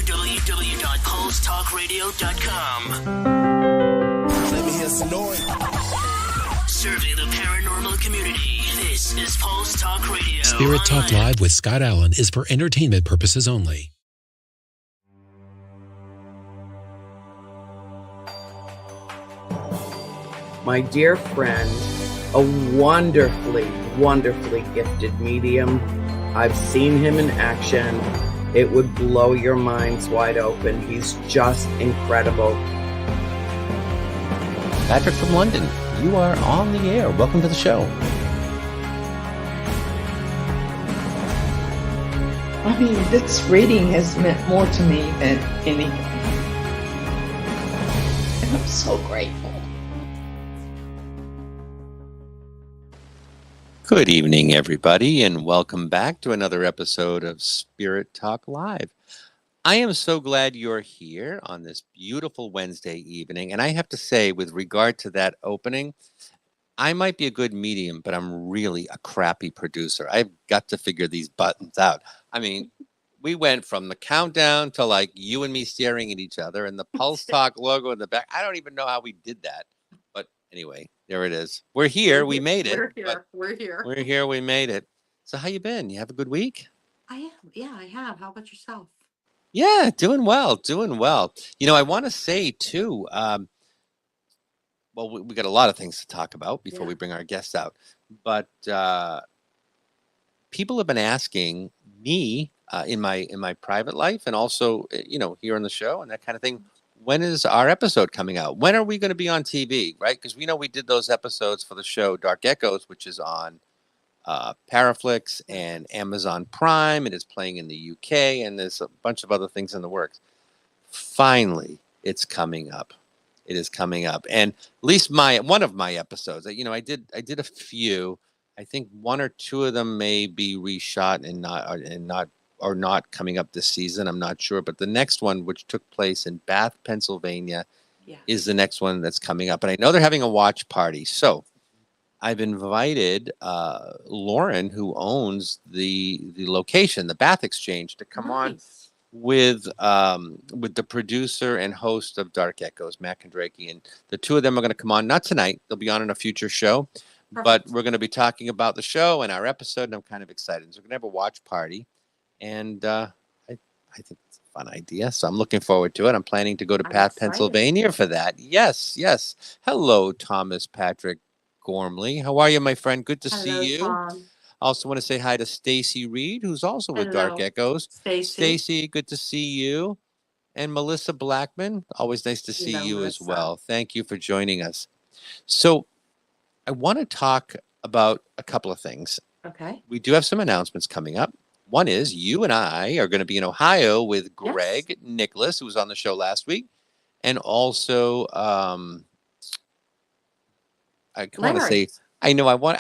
www.pulsetalkradio.com. Let me hear some noise. Serving the paranormal community. This is Pulse Talk Radio. Spirit Talk Live with Scott Allen is for entertainment purposes only. My dear friend, a wonderfully, wonderfully gifted medium. I've seen him in action. It would blow your minds wide open. He's just incredible. Patrick from London, you are on the air. Welcome to the show. I mean, this reading has meant more to me than anything. And I'm so grateful. Good evening, everybody, and welcome back to another episode of Spirit Talk Live. I am so glad you're here on this beautiful Wednesday evening. And I have to say, with regard to that opening, I might be a good medium, but I'm really a crappy producer. I've got to figure these buttons out. I mean, we went from the countdown to like you and me staring at each other and the Pulse Talk logo in the back. I don't even know how we did that. But anyway, there it is. We're here. We made it. We're here. We're here. We made it. So how you been? You have a good week? I am. Yeah, I have. How about yourself? Yeah, doing well. Doing well. You know, I want to say too, well, we got a lot of things to talk about before we bring our guests out. But people have been asking me in my private life and also, you know, here on the show and that kind of thing, when is our episode coming out? When are we going to be on TV, right? Because we know we did those episodes for the show Dark Echoes, which is on Paraflix and Amazon Prime. It is playing in the UK, and there's a bunch of other things in the works. Finally, it's coming up. It is coming up, and at least one of my episodes. You know, I did a few. I think one or two of them may be reshot and not coming up this season. I'm not sure, but the next one, which took place in Bath, Pennsylvania, is the next one that's coming up. And I know they're having a watch party, so I've invited Lauren, who owns the location, the Bath Exchange, to come on with the producer and host of Dark Echoes, Matt Kondracki, and the two of them are going to come on. Not tonight; they'll be on in a future show. Perfect. But we're going to be talking about the show and our episode, and I'm kind of excited. So we're going to have a watch party, and I think it's a fun idea. So I'm looking forward to it. I'm planning to go to Bath, Pennsylvania for that. Yes. Hello, Thomas Patrick Gormley. How are you, my friend? Good to see you. Tom. Also want to say hi to Stacy Reed, who's also with Dark Echoes. Stacy, good to see you. And Melissa Blackman, always nice to see you Melissa. As well. Thank you for joining us. So I want to talk about a couple of things. Okay. We do have some announcements coming up. One is you and I are going to be in Ohio with Greg Nicholas, who was on the show last week. And also, I want to say, I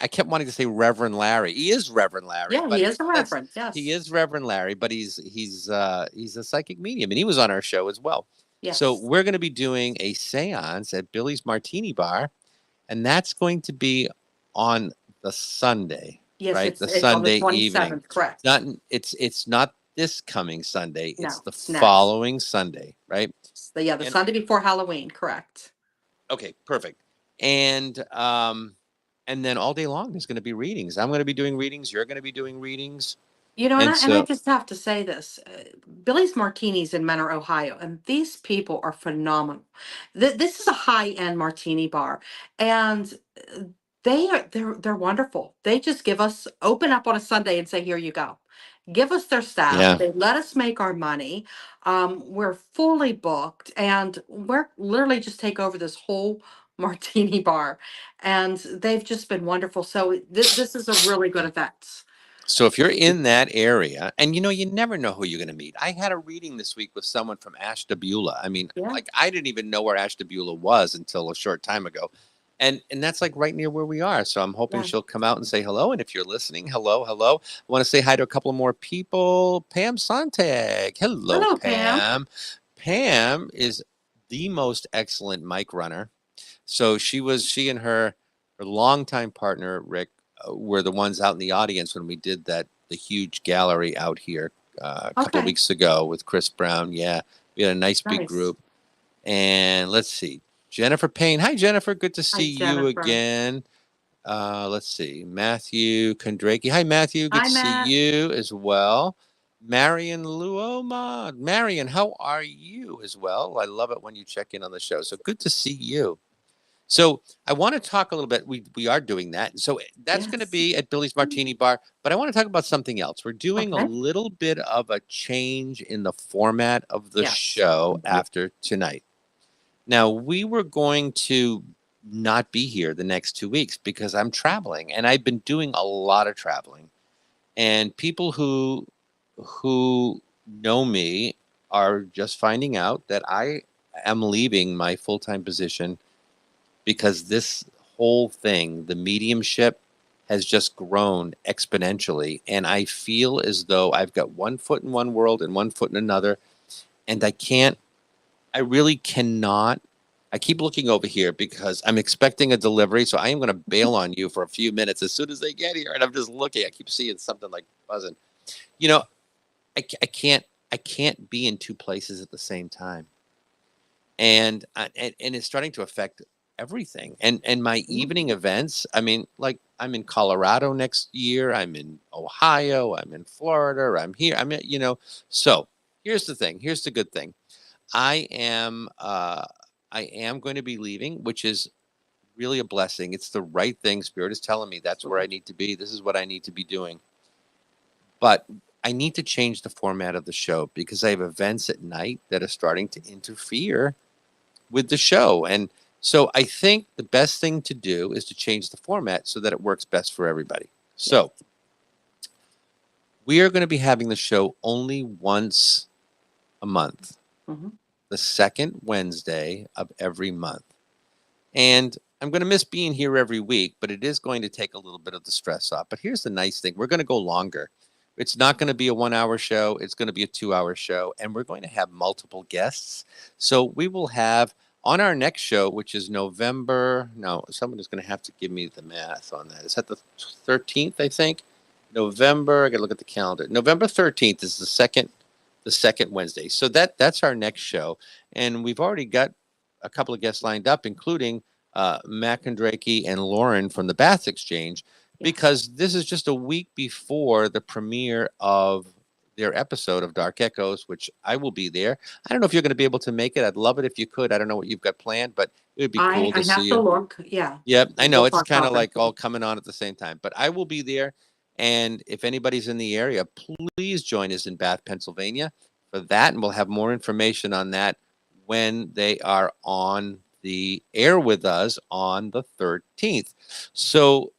kept wanting to say Reverend Larry. He is Reverend Larry. Yeah, he is a Reverend. Yes. He is Reverend Larry, but he's a psychic medium, and he was on our show as well. Yes. So we're going to be doing a seance at Billy's Martini Bar, and that's going to be on the Sunday. Yes, right? The Sunday on the 27th, evening. Correct. It's not this coming Sunday. It's the following Sunday, right? The Sunday before Halloween, correct. Okay, perfect. And then all day long there's going to be readings. I'm going to be doing readings. You're going to be doing readings. You know, and I just have to say this. Billy's Martinis in Mentor, Ohio, and these people are phenomenal. This is a high-end martini bar, and they're wonderful. They just open up on a Sunday and say, here you go. Give us their staff. Yeah. They let us make our money. We're fully booked, and we're literally just take over this whole martini bar, and they've just been wonderful. So this is a really good event. So if you're in that area, and you know, you never know who you're going to meet. I had a reading this week with someone from Ashtabula. I mean, like I didn't even know where Ashtabula was until a short time ago. And that's like right near where we are. So I'm hoping she'll come out and say hello. And if you're listening, hello. I want to say hi to a couple of more people. Pam Sontag. Hello, Pam. Pam is the most excellent mic runner. So she and her longtime partner, Rick, were the ones out in the audience when we did the huge gallery out here a couple of weeks ago with Chris Brown. Yeah, we had a nice big group. And let's see, Jennifer Payne. Hi, Jennifer. Good to see you again. Let's see, Matthew Kondraki. Hi, Matthew. Good to see you as well. Marion Luoma. Marion, how are you as well? I love it when you check in on the show. So good to see you. So I want to talk a little bit. We are doing that. So that's going to be at Billy's Martini Bar. But I want to talk about something else. We're doing a little bit of a change in the format of the show after tonight. Now, we were going to not be here the next 2 weeks because I'm traveling, and I've been doing a lot of traveling. And people who know me are just finding out that I am leaving my full-time position because this whole thing, the mediumship, has just grown exponentially. And I feel as though I've got one foot in one world and one foot in another. And I really cannot. I keep looking over here because I'm expecting a delivery. So I am going to bail on you for a few minutes as soon as they get here. And I'm just looking. I keep seeing something like buzzing. You know, I can't be in two places at the same time. And it's starting to affect everything. And my evening events, I mean, like I'm in Colorado next year. I'm in Ohio. I'm in Florida. I'm here. So here's the thing. Here's the good thing. I am going to be leaving, which is really a blessing. It's the right thing. Spirit is telling me that's where I need to be. This is what I need to be doing. But I need to change the format of the show because I have events at night that are starting to interfere with the show. And so I think the best thing to do is to change the format so that it works best for everybody. So we are going to be having the show only once a month. The second Wednesday of every month. And I'm going to miss being here every week, but it is going to take a little bit of the stress off. But here's the nice thing. We're going to go longer. It's not going to be a 1 hour show. It's going to be a 2 hour show. And we're going to have multiple guests. So we will have on our next show, which is November. No, someone is going to have to give me the math on that. Is that the 13th, I think? November. I got to look at the calendar. November 13th is the second Wednesday. So that's our next show. And we've already got a couple of guests lined up, including Matt Kondraki and Lauren from the Bath Exchange, because this is just a week before the premiere of their episode of Dark Echoes, which I will be there. I don't know if you're going to be able to make it. I'd love it if you could. I don't know what you've got planned, but it would be cool to see you. I have to look. Yeah. Yep. I know it's kind of like all coming on at the same time, but I will be there. And if anybody's in the area, please join us in Bath, Pennsylvania for that. And we'll have more information on that when they are on the air with us on the 13th. So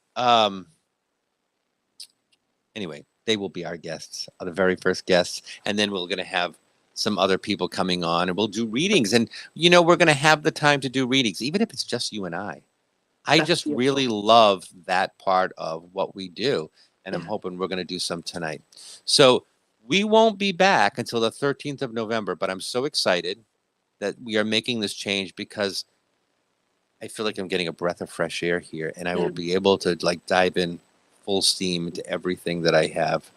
anyway, they will be our guests, the very first guests. And then we're going to have some other people coming on and we'll do readings. And, we're going to have the time to do readings, even if it's just you and I. That's just beautiful. Really love that part of what we do. And I'm hoping we're going to do some tonight. So we won't be back until the 13th of November, but I'm so excited that we are making this change because I feel like I'm getting a breath of fresh air here and I will be able to dive in full steam into everything that I have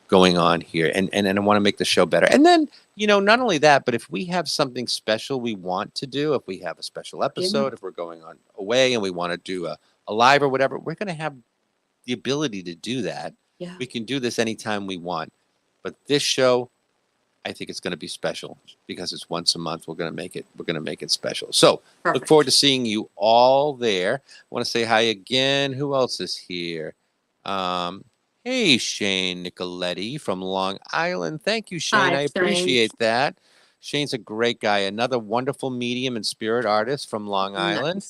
going on here. And I want to make the show better. And then, not only that, but if we have something special we want to do, if we have a special episode, if we're going on away and we want to do a live or whatever, we're going to have the ability to do that. Yeah. We can do this anytime we want. But this show, I think it's going to be special because it's once a month. We're going to make it special. So Look forward to seeing you all there. I want to say hi again. Who else is here? Hey, Shane Nicoletti from Long Island. Thank you, Shane. Hi, I appreciate that. Shane's a great guy. Another wonderful medium and spirit artist from Long Island.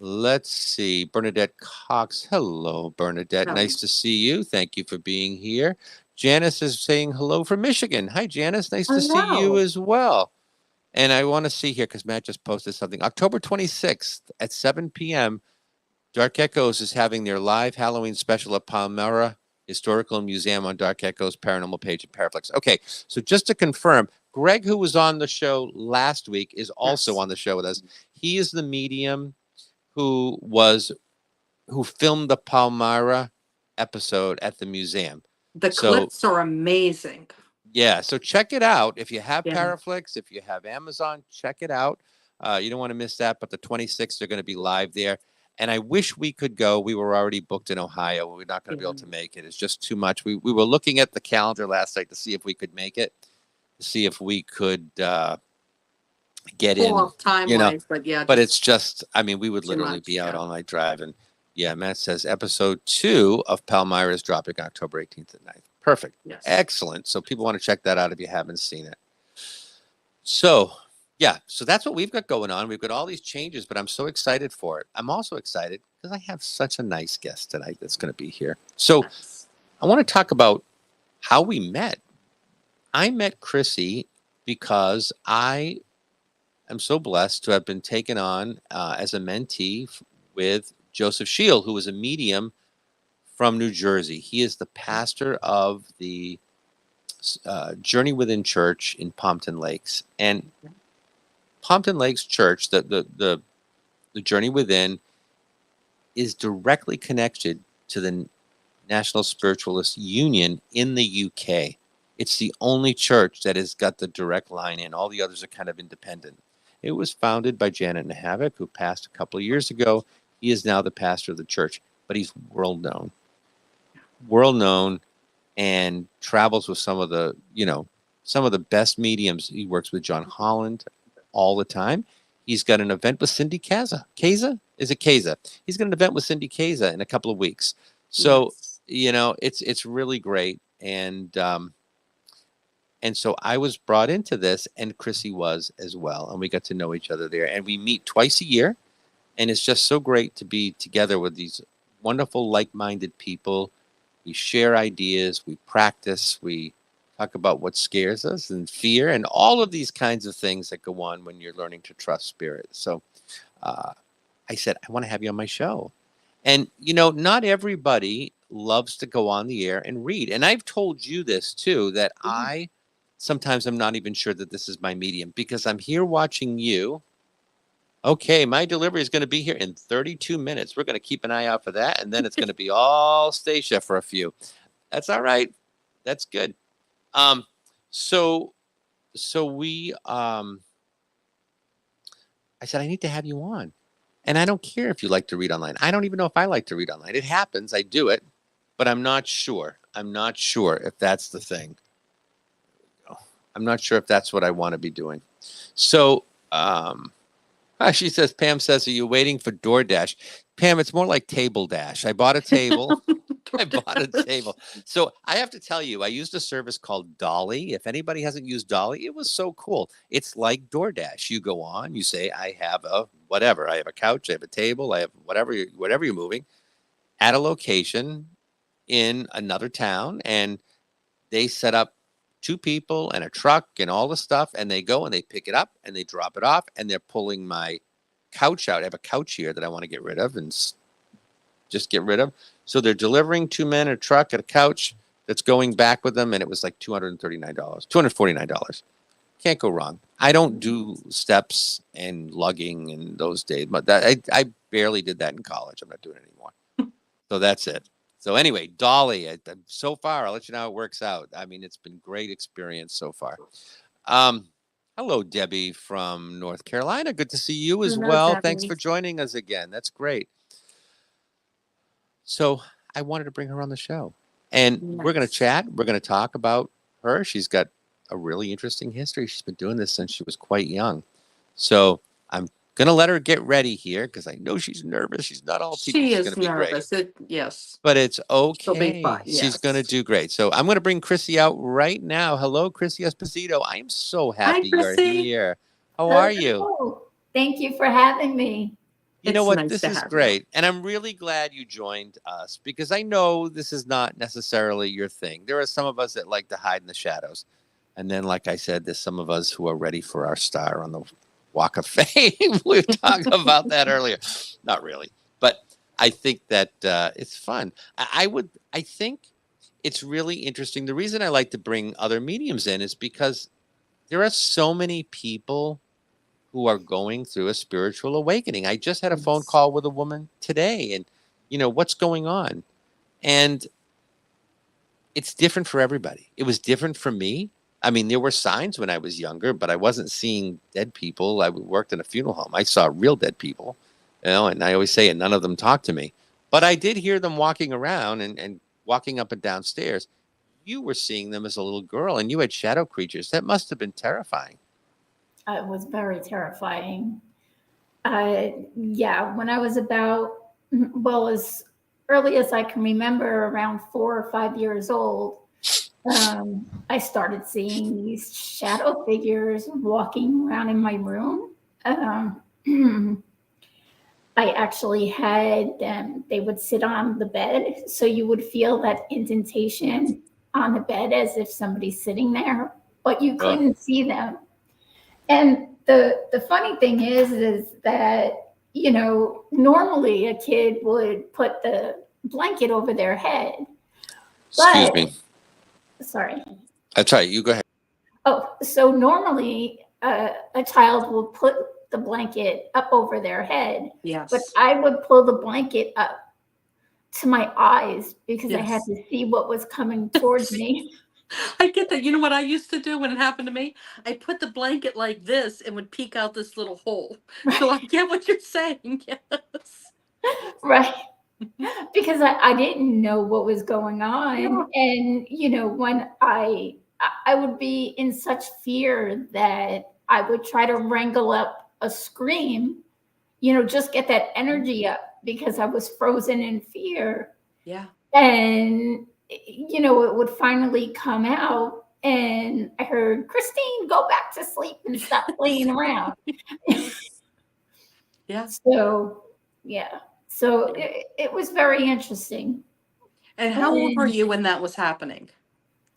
Let's see. Bernadette Cox. Hello, Bernadette. Hello. Nice to see you. Thank you for being here. Janice is saying hello from Michigan. Hi, Janice. Nice to see you as well. And I want to see here because Matt just posted something. October 26th at 7 p.m., Dark Echoes is having their live Halloween special at Palmyra Historical Museum on Dark Echoes Paranormal page at Paraflex. Okay, so just to confirm, Greg, who was on the show last week, is also on the show with us. He is the medium who filmed the Palmyra episode at the museum. The So clips are amazing. yeah, so check it out. If you have Yeah. Paraflix, if you have Amazon, check it out. You don't want to miss that. But the 26th, they're going to be live there. And I wish we could go. We were already booked in Ohio. We're not going to be able to make it. It's just too much. We were looking at the calendar last night to see if we could make it, to see if we could get Pull in, off time-wise, but yeah. But it's just, I mean, we would too literally much, be out yeah. all night driving. Yeah, Matt says episode 2 of Palmyra is dropping October 18th at night. Perfect. Yes. Excellent. So people want to check that out if you haven't seen it. So, yeah, so that's what we've got going on. We've got all these changes, but I'm so excited for it. I'm also excited because I have such a nice guest tonight that's going to be here. So Nice. I want to talk about how we met. I met Krissie because I am so blessed to have been taken on as a mentee with Joseph Shiel, who is a medium from New Jersey. He is the pastor of the Journey Within Church in Pompton Lakes. And Pompton Lakes Church, the Journey Within, is directly connected to the National Spiritualist Union in the UK. It's the only church that has got the direct line in. All the others are kind of independent. It was founded by Janet Nahavik, who passed a couple of years ago. He is now the pastor of the church, but he's world known, and travels with some of the best mediums. He works with John Holland all the time. He's got an event with Cindy Kaza. Is it Kaza? He's got an event with Cindy Kaza in a couple of weeks. So, it's really great. And so I was brought into this, and Krissie was as well. And we got to know each other there. And we meet twice a year. And it's just so great to be together with these wonderful, like-minded people. We share ideas. We practice. We talk about what scares us and fear and all of these kinds of things that go on when you're learning to trust spirit. So I said, I want to have you on my show. And, not everybody loves to go on the air and read. And I've told you this, too, that sometimes I'm not even sure that this is my medium because I'm here watching you. Okay, my delivery is going to be here in 32 minutes. We're going to keep an eye out for that. And then it's going to be all Stacia for a few. That's all right. That's good. So we, I said, I need to have you on. And I don't care if you like to read online. I don't even know if I like to read online. It happens. I do it, but I'm not sure. I'm not sure if that's the thing. I'm not sure if that's what I want to be doing. So, she says, Pam says, are you waiting for DoorDash? Pam, it's more like Table Dash. I bought a table. So I have to tell you, I used a service called Dolly. If anybody hasn't used Dolly, it was so cool. It's like DoorDash. You go on, you say, I have a whatever. I have a couch, I have a table, I have whatever you're moving at a location in another town, and they set up 2 people and a truck and all the stuff, and they go and they pick it up and they drop it off, and they're pulling my couch out. I have a couch here that I want to get rid of and just get rid of. So they're delivering 2 men, a truck, and a couch that's going back with them, and it was like $249. Can't go wrong. I don't do steps and lugging in those days, but I barely did that in college. I'm not doing it anymore. So that's it. So anyway, Dolly, so far, I'll let you know how it works out. I mean, it's been great experience so far. Hello, Debbie from North Carolina. Good to see you as well. Debbie. Thanks for joining us again. That's great. So I wanted to bring her on the show. And we're going to chat. We're going to talk about her. She's got a really interesting history. She's been doing this since she was quite young. So I'm going to let her get ready here because I know she's nervous. She's not all people. She She's is gonna be nervous. Yes. But it's okay. She'll be fine. She's Yes. going to do great. So I'm going to bring Krissie out right now. Hello, Krissie Esposito. I am so happy you're Krissie. here. How are you? Hello. Thank you for having me. You know It's what? nice This to is have you. great. And I'm really glad you joined us because I know this is not necessarily your thing. There are some of us that like to hide in the shadows. And then, like I said, there's some of us who are ready for our star on the Walk of Fame. We talked about that earlier. Not really. But I think that it's fun. I think it's really interesting. The reason I like to bring other mediums in is because there are so many people who are going through a spiritual awakening. I just had a phone call with a woman today, and what's going on? And it's different for everybody. It was different for me. I mean, there were signs when I was younger, but I wasn't seeing dead people. I worked in a funeral home. I saw real dead people, and I always say it, none of them talked to me. But I did hear them walking around and walking up and down stairs. You were seeing them as a little girl, and you had shadow creatures. That must have been terrifying. It was very terrifying. Yeah, when I was about, well, as early as I can remember, around 4 or 5 years old, I started seeing these shadow figures walking around in my room. I actually had them, they would sit on the bed. So you would feel that indentation on the bed as if somebody's sitting there, but you couldn't see them. And the funny thing is that, normally a kid would put the blanket over their head. Excuse me. Sorry. That's right. You go ahead. Oh, so normally a child will put the blanket up over their head. Yes. But I would pull the blanket up to my eyes because I had Yes. to see what was coming towards me. I get that. You know what I used to do when it happened to me? I put the blanket like this and would peek out this little hole. So I get what you're saying. Yes. Right. Because I didn't know what was going on. Yeah. And, when I would be in such fear that I would try to wrangle up a scream, just get that energy up because I was frozen in fear. Yeah. And, it would finally come out. And I heard, Christine, go back to sleep and stop playing around. Yeah. So, yeah. So it was very interesting. And how old were you when that was happening?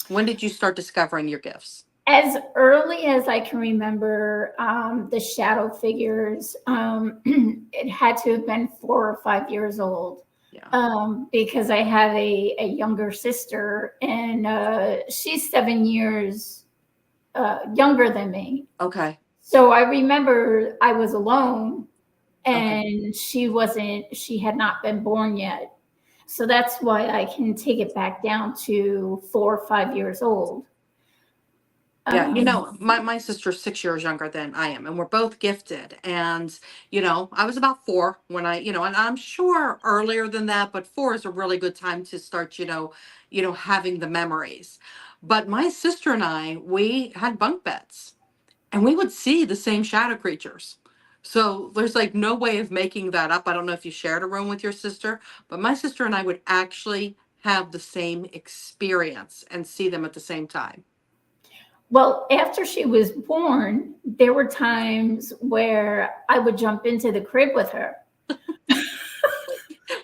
When did you start discovering your gifts? As early as I can remember, the shadow figures, it had to have been 4 or 5 years old. Yeah. Because I have a younger sister, and she's 7 years younger than me. Okay. So I remember I was alone, Okay. and she had not been born yet. So that's why I can take it back down to 4 or 5 years old. Yeah, my sister's 6 years younger than I am, and we're both gifted. And, I was about 4 when and I'm sure earlier than that, but 4 is a really good time to start, having the memories. But my sister and I, we had bunk beds, and we would see the same shadow creatures. So there's like no way of making that up. I don't know if you shared a room with your sister, but my sister and I would actually have the same experience and see them at the same time. Well, after she was born, there were times where I would jump into the crib with her.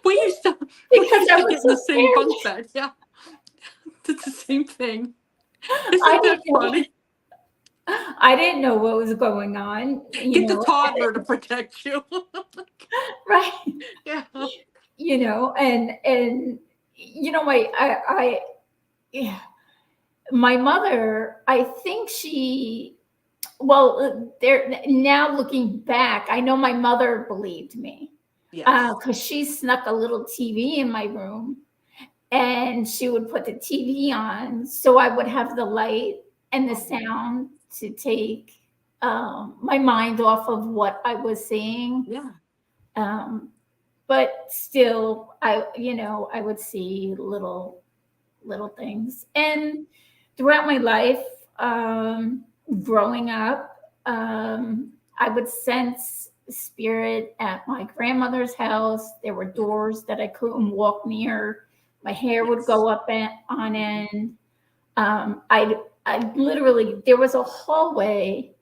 We used to Because I get was in so the same bunk scared. bed. Yeah. It's the same thing. I Isn't that didn't know, funny? I didn't know what was going on, Get the toddler to protect you. right? Yeah. And yeah, my mother, I think there now looking back, I know my mother believed me. Yes. Because she snuck a little TV in my room, and she would put the TV on, so I would have the light and the sound to take my mind off of what I was seeing. Yeah. But still, I would see little things. And throughout my life, growing up, I would sense spirit at my grandmother's house. There were doors that I couldn't walk near. My hair would go up on end. I literally, there was a hallway,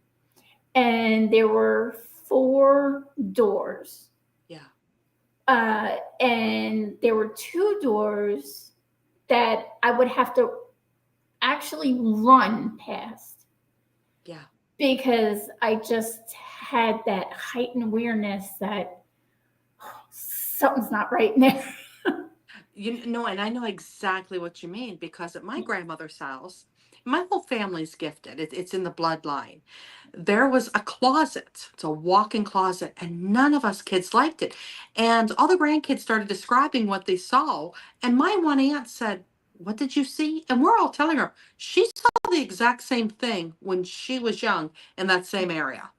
and there were 4 doors. Yeah. And there were 2 doors that I would have to actually run past. Yeah. Because I just had that heightened awareness that something's not right in there. And I know exactly what you mean, because at my grandmother's house, my whole family's gifted. It's in the bloodline. There was a closet. It's a walk-in closet, and none of us kids liked it. And all the grandkids started describing what they saw. And my one aunt said, what did you see? And we're all telling her she saw the exact same thing when she was young in that same area.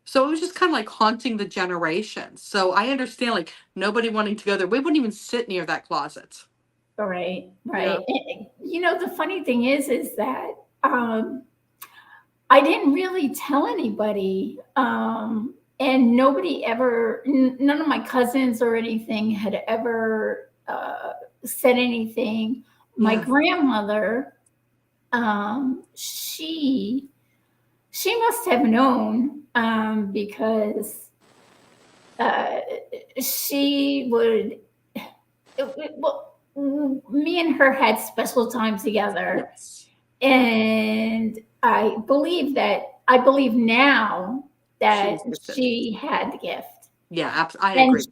So it was just kind of like haunting the generations. So I understand, like, nobody wanting to go there. We wouldn't even sit near that closet. Right, Yeah. right. The funny thing is that I didn't really tell anybody, and nobody ever, none of my cousins or anything had ever said anything. My Yeah. grandmother, she must have known, because she would. Well, me and her had special time together, Yes. and I believe now that She's gifted. she had the gift, Yeah, I and agree.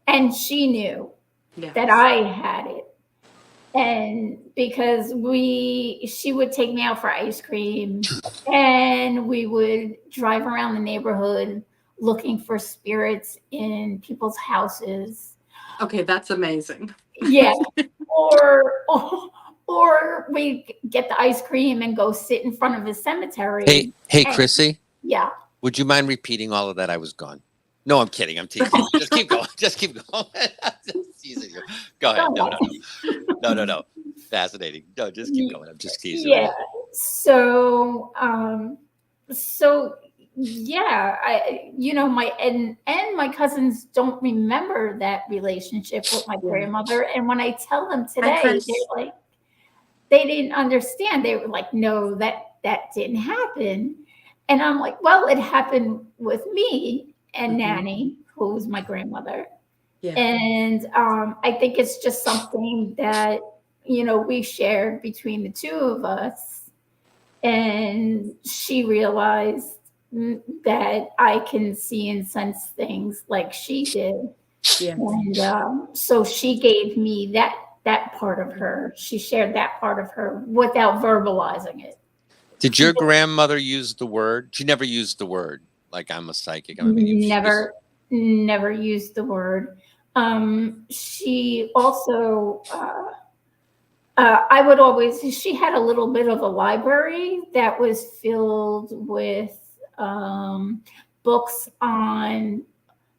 and she knew Yes. that I had it. And because she would take me out for ice cream, and we would drive around the neighborhood looking for spirits in people's houses. Okay, that's amazing. Yeah. Or we get the ice cream and go sit in front of a cemetery. Hey, And- Krissie, Yeah. would you mind repeating all of that? I was gone. No, I'm kidding. I'm teasing. Just keep going. Just keep going. Just teasing you. Go ahead. No. Fascinating. No, just keep going. I'm just teasing. Yeah. So yeah, my cousins don't remember that relationship with my grandmother. And when I tell them today, they're like, they didn't understand. They were like, no, that didn't happen. And I'm like, well, it happened with me and Nanny, who was my grandmother. Yeah. And I think it's just something that, we shared between the two of us. And she realized that I can see and sense things like she did. Yeah. And so she gave me that part of her. She shared that part of her without verbalizing it. Did your grandmother use the word? She never used the word, like, I'm a psychic. I'm a medium. Never used the word. She also, she had a little bit of a library that was filled with books on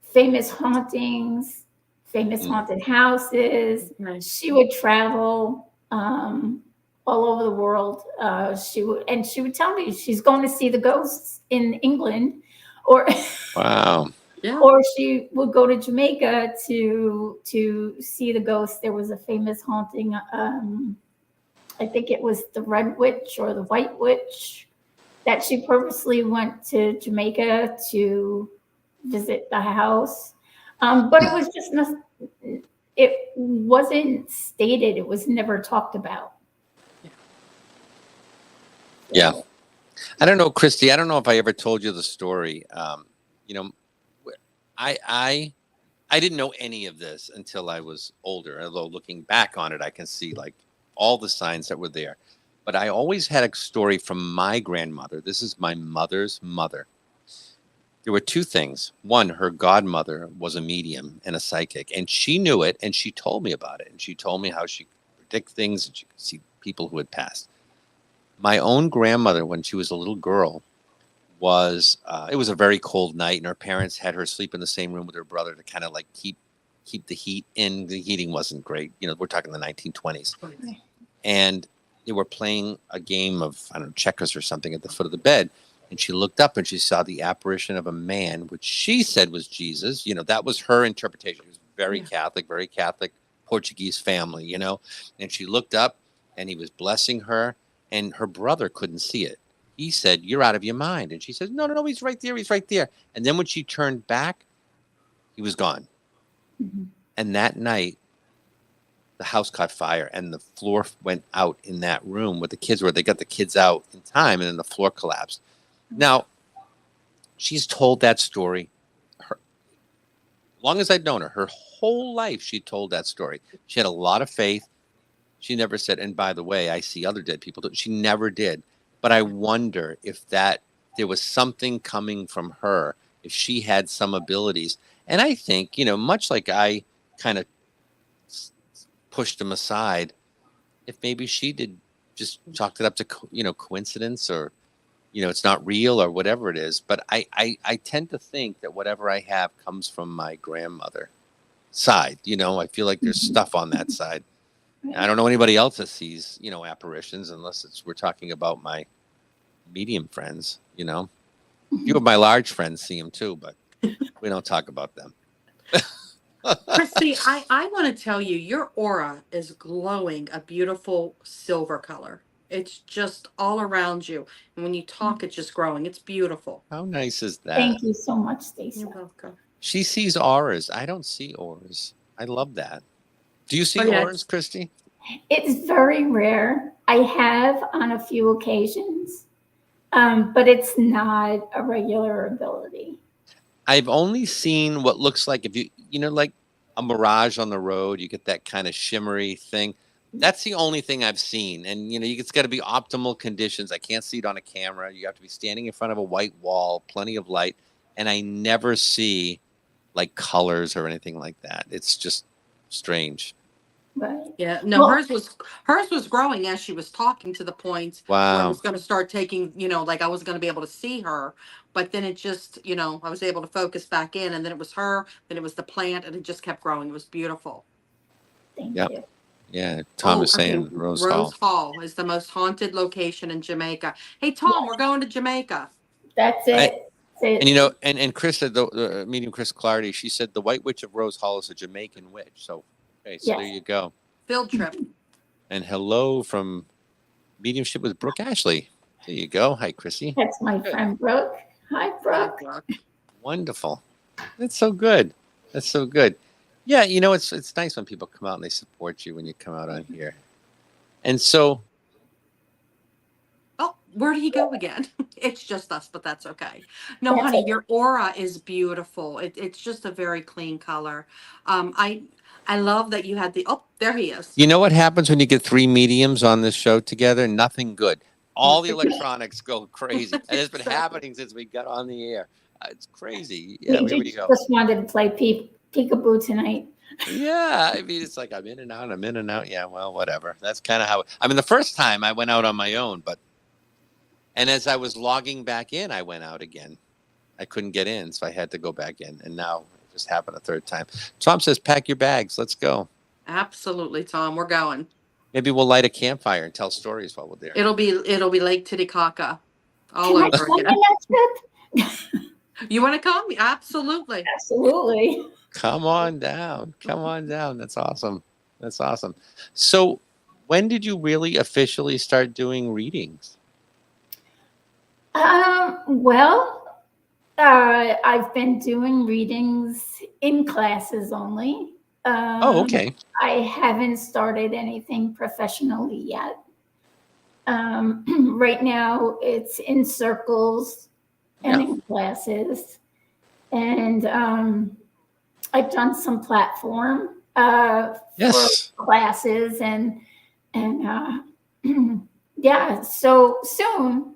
famous hauntings, famous haunted houses. Nice. She would travel all over the world. She would tell me she's going to see the ghosts in England, or Wow. Yeah. or she would go to Jamaica to see the ghosts. There was a famous haunting. I think it was the Red Witch or the White Witch, that she purposely went to Jamaica to visit the house. But it was just it wasn't stated. It was never talked about. Yeah. I don't know, Kristie. I don't know if I ever told you the story. I didn't know any of this until I was older. Although looking back on it, I can see like all the signs that were there. But I always had a story from my grandmother. This is my mother's mother. There were two things. One, her godmother was a medium and a psychic, and she knew it, and she told me about it. And she told me how she could predict things, and she could see people who had passed. My own grandmother, when she was a little girl, it was a very cold night, and her parents had her sleep in the same room with her brother to kind of like keep the heat in. The heating wasn't great. We're talking the 1920s. And they were playing a game of, I don't know, checkers or something at the foot of the bed. And she looked up and she saw the apparition of a man, which she said was Jesus. That was her interpretation. He was very Catholic Portuguese family, And she looked up and he was blessing her, and her brother couldn't see it. He said, "You're out of your mind." And she said, No, he's right there. He's right there. And then when she turned back, he was gone. Mm-hmm. And that night, the house caught fire and the floor went out in that room with the kids, where they got the kids out in time, and then the floor collapsed. Mm-hmm. Now, she's told that story. As long as I'd known her whole life, she told that story. She had a lot of faith. She never said, and by the way, I see other dead people. She never did. But I wonder if there was something coming from her, if she had some abilities. And I think, much like I kind of pushed them aside, if maybe she did just chalked it up to coincidence, or it's not real, or whatever it is. But I tend to think that whatever I have comes from my grandmother side. I feel like there's stuff on that side. I don't know anybody else that sees apparitions, unless we're talking about my medium friends. Few of my large friends see them too, but we don't talk about them. Krissie, I want to tell you, your aura is glowing a beautiful silver color. It's just all around you. And when you talk, it's just growing. It's beautiful. How nice is that? Thank you so much, Stacey. You're welcome. She sees auras. I don't see auras. I love that. Do you see yes. auras, Kristie? It's very rare. I have on a few occasions, but it's not a regular ability. I've only seen what looks like, if like a mirage on the road, you get that kind of shimmery thing. That's the only thing I've seen. And, it's got to be optimal conditions. I can't see it on a camera. You have to be standing in front of a white wall, plenty of light. And I never see like colors or anything like that. It's just strange. Right. Yeah, no, hers was growing as she was talking, to the point where I was going to start taking, like I was going to be able to see her, but then it just, I was able to focus back in, and then it was her, then it was the plant, and it just kept growing. It was beautiful. Thank you. Yeah, Tom is saying Rose Hall. Rose Hall is the most haunted location in Jamaica. Hey, Tom, we're going to Jamaica. That's it. And and Chris said, the medium Chris Clardy, she said the White Witch of Rose Hall is a Jamaican witch. So, okay, so there you go. Field trip. And hello from Mediumship with Brooke Ashley. There you go. Hi, Krissie. That's my friend Brooke. Hi, Brooke. Wonderful. That's so good. That's so good. Yeah, it's nice when people come out and they support you when you come out on here. And so, oh, where did he go again? It's just us, but that's okay. No, honey, your aura is beautiful. It's just a very clean color. I love that you had there he is. You know what happens when you get three mediums on this show together? Nothing good. All the electronics go crazy. And it's been happening since we got on the air. It's crazy. Yeah, here we go. Just wanted to play peekaboo tonight. Yeah, I mean, it's like I'm in and out. Yeah, well, whatever. That's kind of how. The first time I went out on my own, and as I was logging back in, I went out again. I couldn't get in, so I had to go back in, and now it just happened a third time. Tom says, "Pack your bags. Let's go." Absolutely, Tom. We're going. Maybe we'll light a campfire and tell stories while we're there. It'll be Lake Titicaca all over again. You want to come? Absolutely. Absolutely. Come on down. That's awesome. So when did you really officially start doing readings? Well, I've been doing readings in classes only. Okay. I haven't started anything professionally yet. Right now it's in circles and in classes. And I've done some platform for classes and yeah, so soon.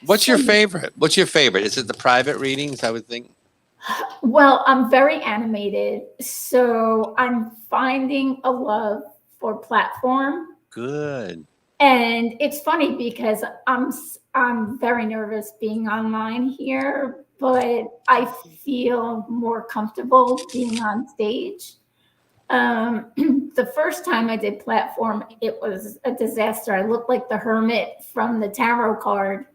What's your favorite? Is it the private readings, I would think? Well, I'm very animated, so I'm finding a love for platform. Good. And it's funny because I'm very nervous being online here, but I feel more comfortable being on stage. The first time I did platform, it was a disaster. I looked like the hermit from the tarot card.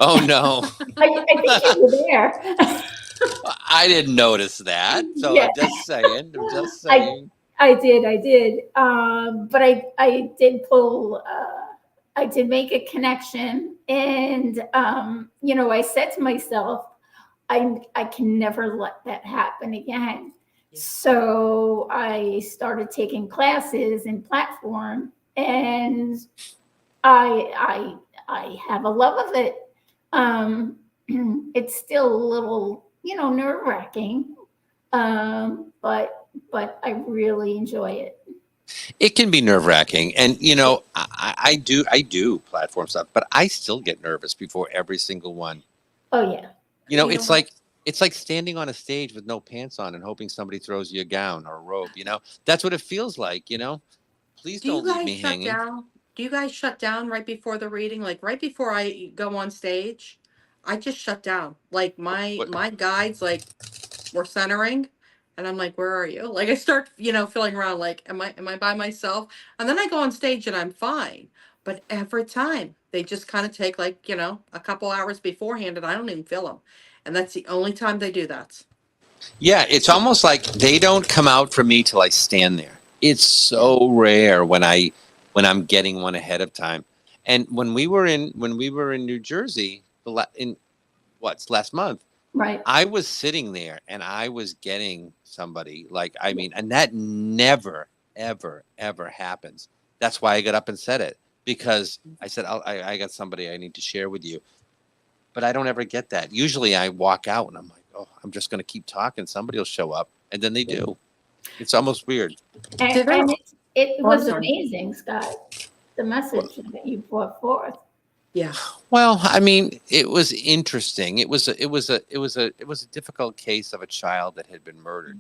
Oh no! I think you were there. I didn't notice that. So yeah. I'm just saying. I did. But I did pull. I did make a connection, and I said to myself, I can never let that happen again. Yeah. So I started taking classes in platform, and I have a love of it. It's still a little, nerve-wracking, but I really enjoy it. It can be nerve-wracking, and I do platform stuff, but I still get nervous before every single one. Oh yeah. It's like standing on a stage with no pants on and hoping somebody throws you a gown or a robe. That's what it feels like. Please don't leave me hanging. do you guys shut down right before the reading? Like right before I go on stage, I just shut down. Like my guides like were centering, and I'm like, where are you? Like I start, feeling around like, am I by myself? And then I go on stage and I'm fine. But every time they just kind of take like, a couple hours beforehand and I don't even feel them. And that's the only time they do that. Yeah, it's almost like they don't come out for me till I stand there. It's so rare when I'm getting one ahead of time. And when we were in New Jersey, last month, Right. I was sitting there and I was getting somebody and that never, ever, ever happens. That's why I got up and said it, because I said, I got somebody I need to share with you. But I don't ever get that. Usually I walk out and I'm like, oh, I'm just going to keep talking. Somebody will show up. And then they do. It's almost weird. And it was amazing, Scott, the message that you brought forth. Yeah. Well, I mean, it was interesting. It was a difficult case of a child that had been murdered.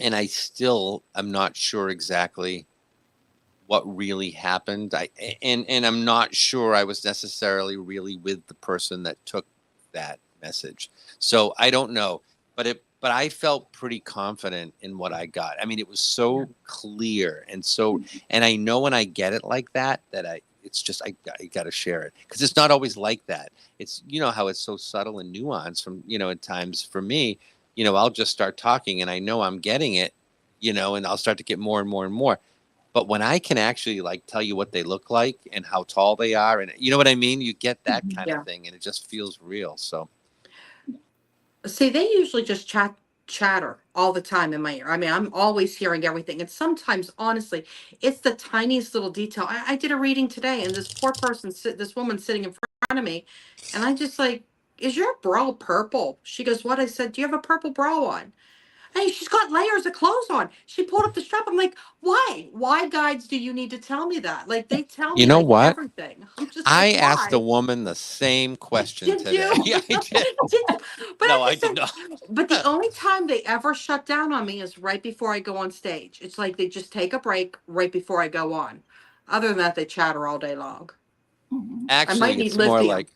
And I still am not sure exactly what really happened. And I'm not sure I was necessarily really with the person that took that message. So I don't know, but I felt pretty confident in what I got. I mean, it was so clear and I know when I get it like that it's just I got to share it, because it's not always like that. It's how it's so subtle and nuanced from at times for me. I'll just start talking and I know I'm getting it, and I'll start to get more and more and more. But when I can actually tell you what they look like and how tall they are, and you know what I mean, you get that kind of thing, and it just feels real. So, see, they usually just chatter all the time in my ear. I mean, I'm always hearing everything, and sometimes, honestly, it's the tiniest little detail. I did a reading today, and this poor person, this woman sitting in front of me, and I just like, is your bra purple? She goes, what? I said, do you have a purple bra on? Hey, she's got layers of clothes on. She pulled up the strap. I'm like, why? Why, guides, do you need to tell me that? Like, they tell me what? everything. I'm just I like, asked a why? woman the same question Did today. you? Yeah, I did. Did you? But No, I I just did said, not. but the only time they ever shut down on me is right before I go on stage. It's like they just take a break right before I go on. Other than that, they chatter all day long. I might Actually, need it's more lithium. like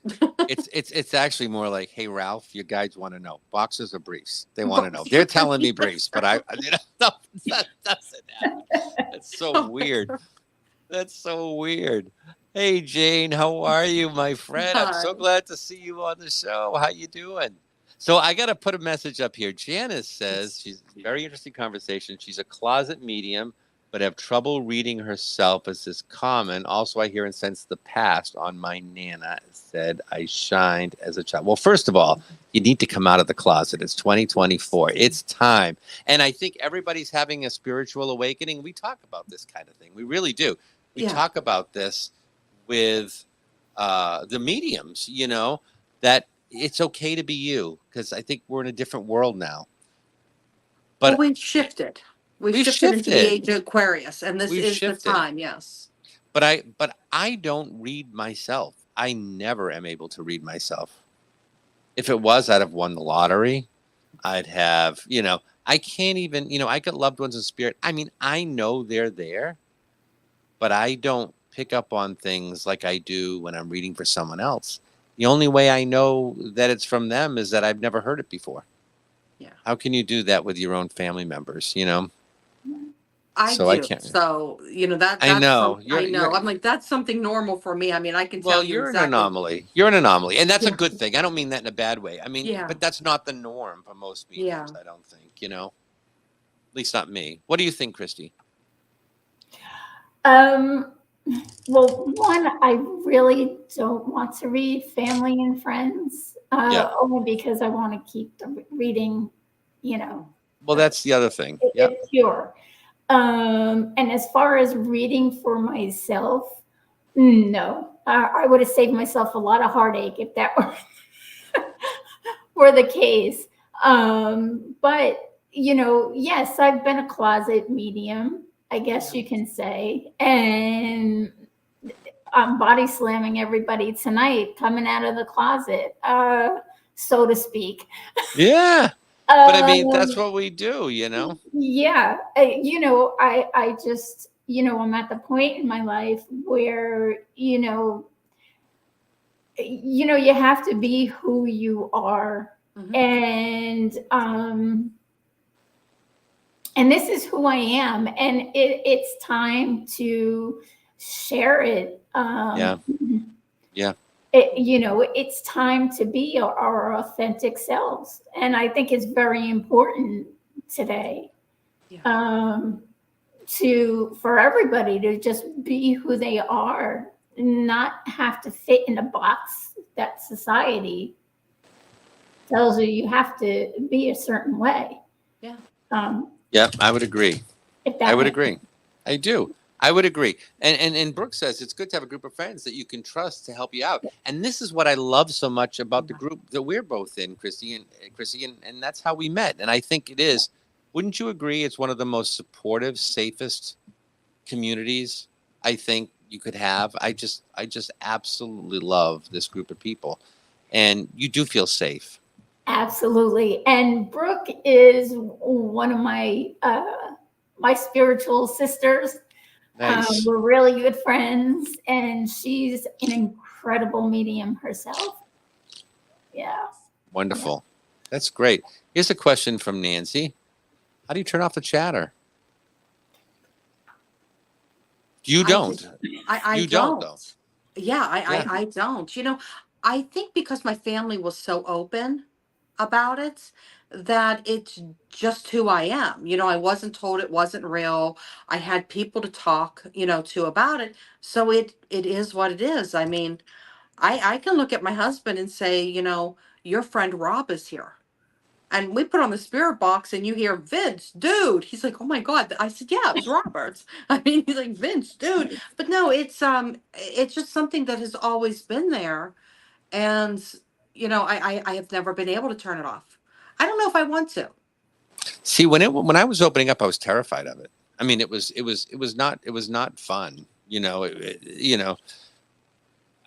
it's actually more like, hey, Ralph, your guides want to know boxers or briefs. They want to know. They're telling me briefs, but no, that doesn't happen. That's so weird. That's so weird. Hey, Jane, how are you, my friend? I'm so Hi. glad to see you on the show. How you doing? So I got to put a message up here. Janice says she's very interesting conversation. She's a closet medium, but have trouble reading herself, as is common. Also, I hear and sense the past on my Nana. Said I shined as a child. Well, first of all, you need to come out of the closet. It's 2024. It's time. And I think everybody's having a spiritual awakening. We talk about this kind of thing. We really do. We talk about this with the mediums, that it's okay to be you, because I think we're in a different world now. But we've shifted. We've shifted into the age of Aquarius, and this is the time, yes. But I don't read myself. I never am able to read myself. If it was, I'd have won the lottery. I'd have, I can't even, I got loved ones in spirit. I mean, I know they're there, but I don't pick up on things like I do when I'm reading for someone else. The only way I know that it's from them is that I've never heard it before. Yeah. How can you do that with your own family members, I so do. I can't. So, that's I know. I know. I'm like, that's something normal for me. I mean, I can tell Well, you you're exactly. an anomaly. You're an anomaly. And that's a good thing. I don't mean that in a bad way. I mean, but that's not the norm for most mediums, I don't think, At least not me. What do you think, Christy? Well, one, I really don't want to read family and friends, only because I want to keep the reading, Well, that's the other thing. It's pure. And as far as reading for myself, no, I would have saved myself a lot of heartache if that were the case. But yes, I've been a closet medium, I guess you can say, and I'm body slamming everybody tonight coming out of the closet, so to speak. Yeah. But I mean, that's what we do, Yeah. I just, I'm at the point in my life where, you have to be who you are. Mhm. And this is who I am. And it's time to share it. Yeah. Yeah. It's time to be our authentic selves. And I think it's very important today. Yeah. For everybody to just be who they are, not have to fit in a box that society tells you have to be a certain way. Yeah. Yeah, I would agree. I would makes agree. I do. I would agree. And Brooke says it's good to have a group of friends that you can trust to help you out. And this is what I love so much about the group that we're both in, Krissie, and that's how we met. And I think it is. Wouldn't you agree? It's one of the most supportive, safest communities I think you could have. I just absolutely love this group of people, and you do feel safe. Absolutely. And Brooke is one of my spiritual sisters. Nice. We're really good friends, and she's an incredible medium herself. Yeah. Wonderful. That's great. Here's a question from Nancy. How do you turn off the chatter? You don't. I You don't. though. Yeah, Yeah. I don't. I think because my family was so open about it that it's just who I am. I wasn't told it wasn't real. I had people to talk, to about it. So it is what it is. I mean, I can look at my husband and say, your friend Rob is here. And we put on the spirit box and you hear Vince, dude. He's like, oh my God. I said, yeah, it was Roberts. I mean, he's like, Vince, dude. But no, it's just something that has always been there. And, I have never been able to turn it off. I don't know if I want to. See, when I was opening up, I was terrified of it. I mean, it was not fun.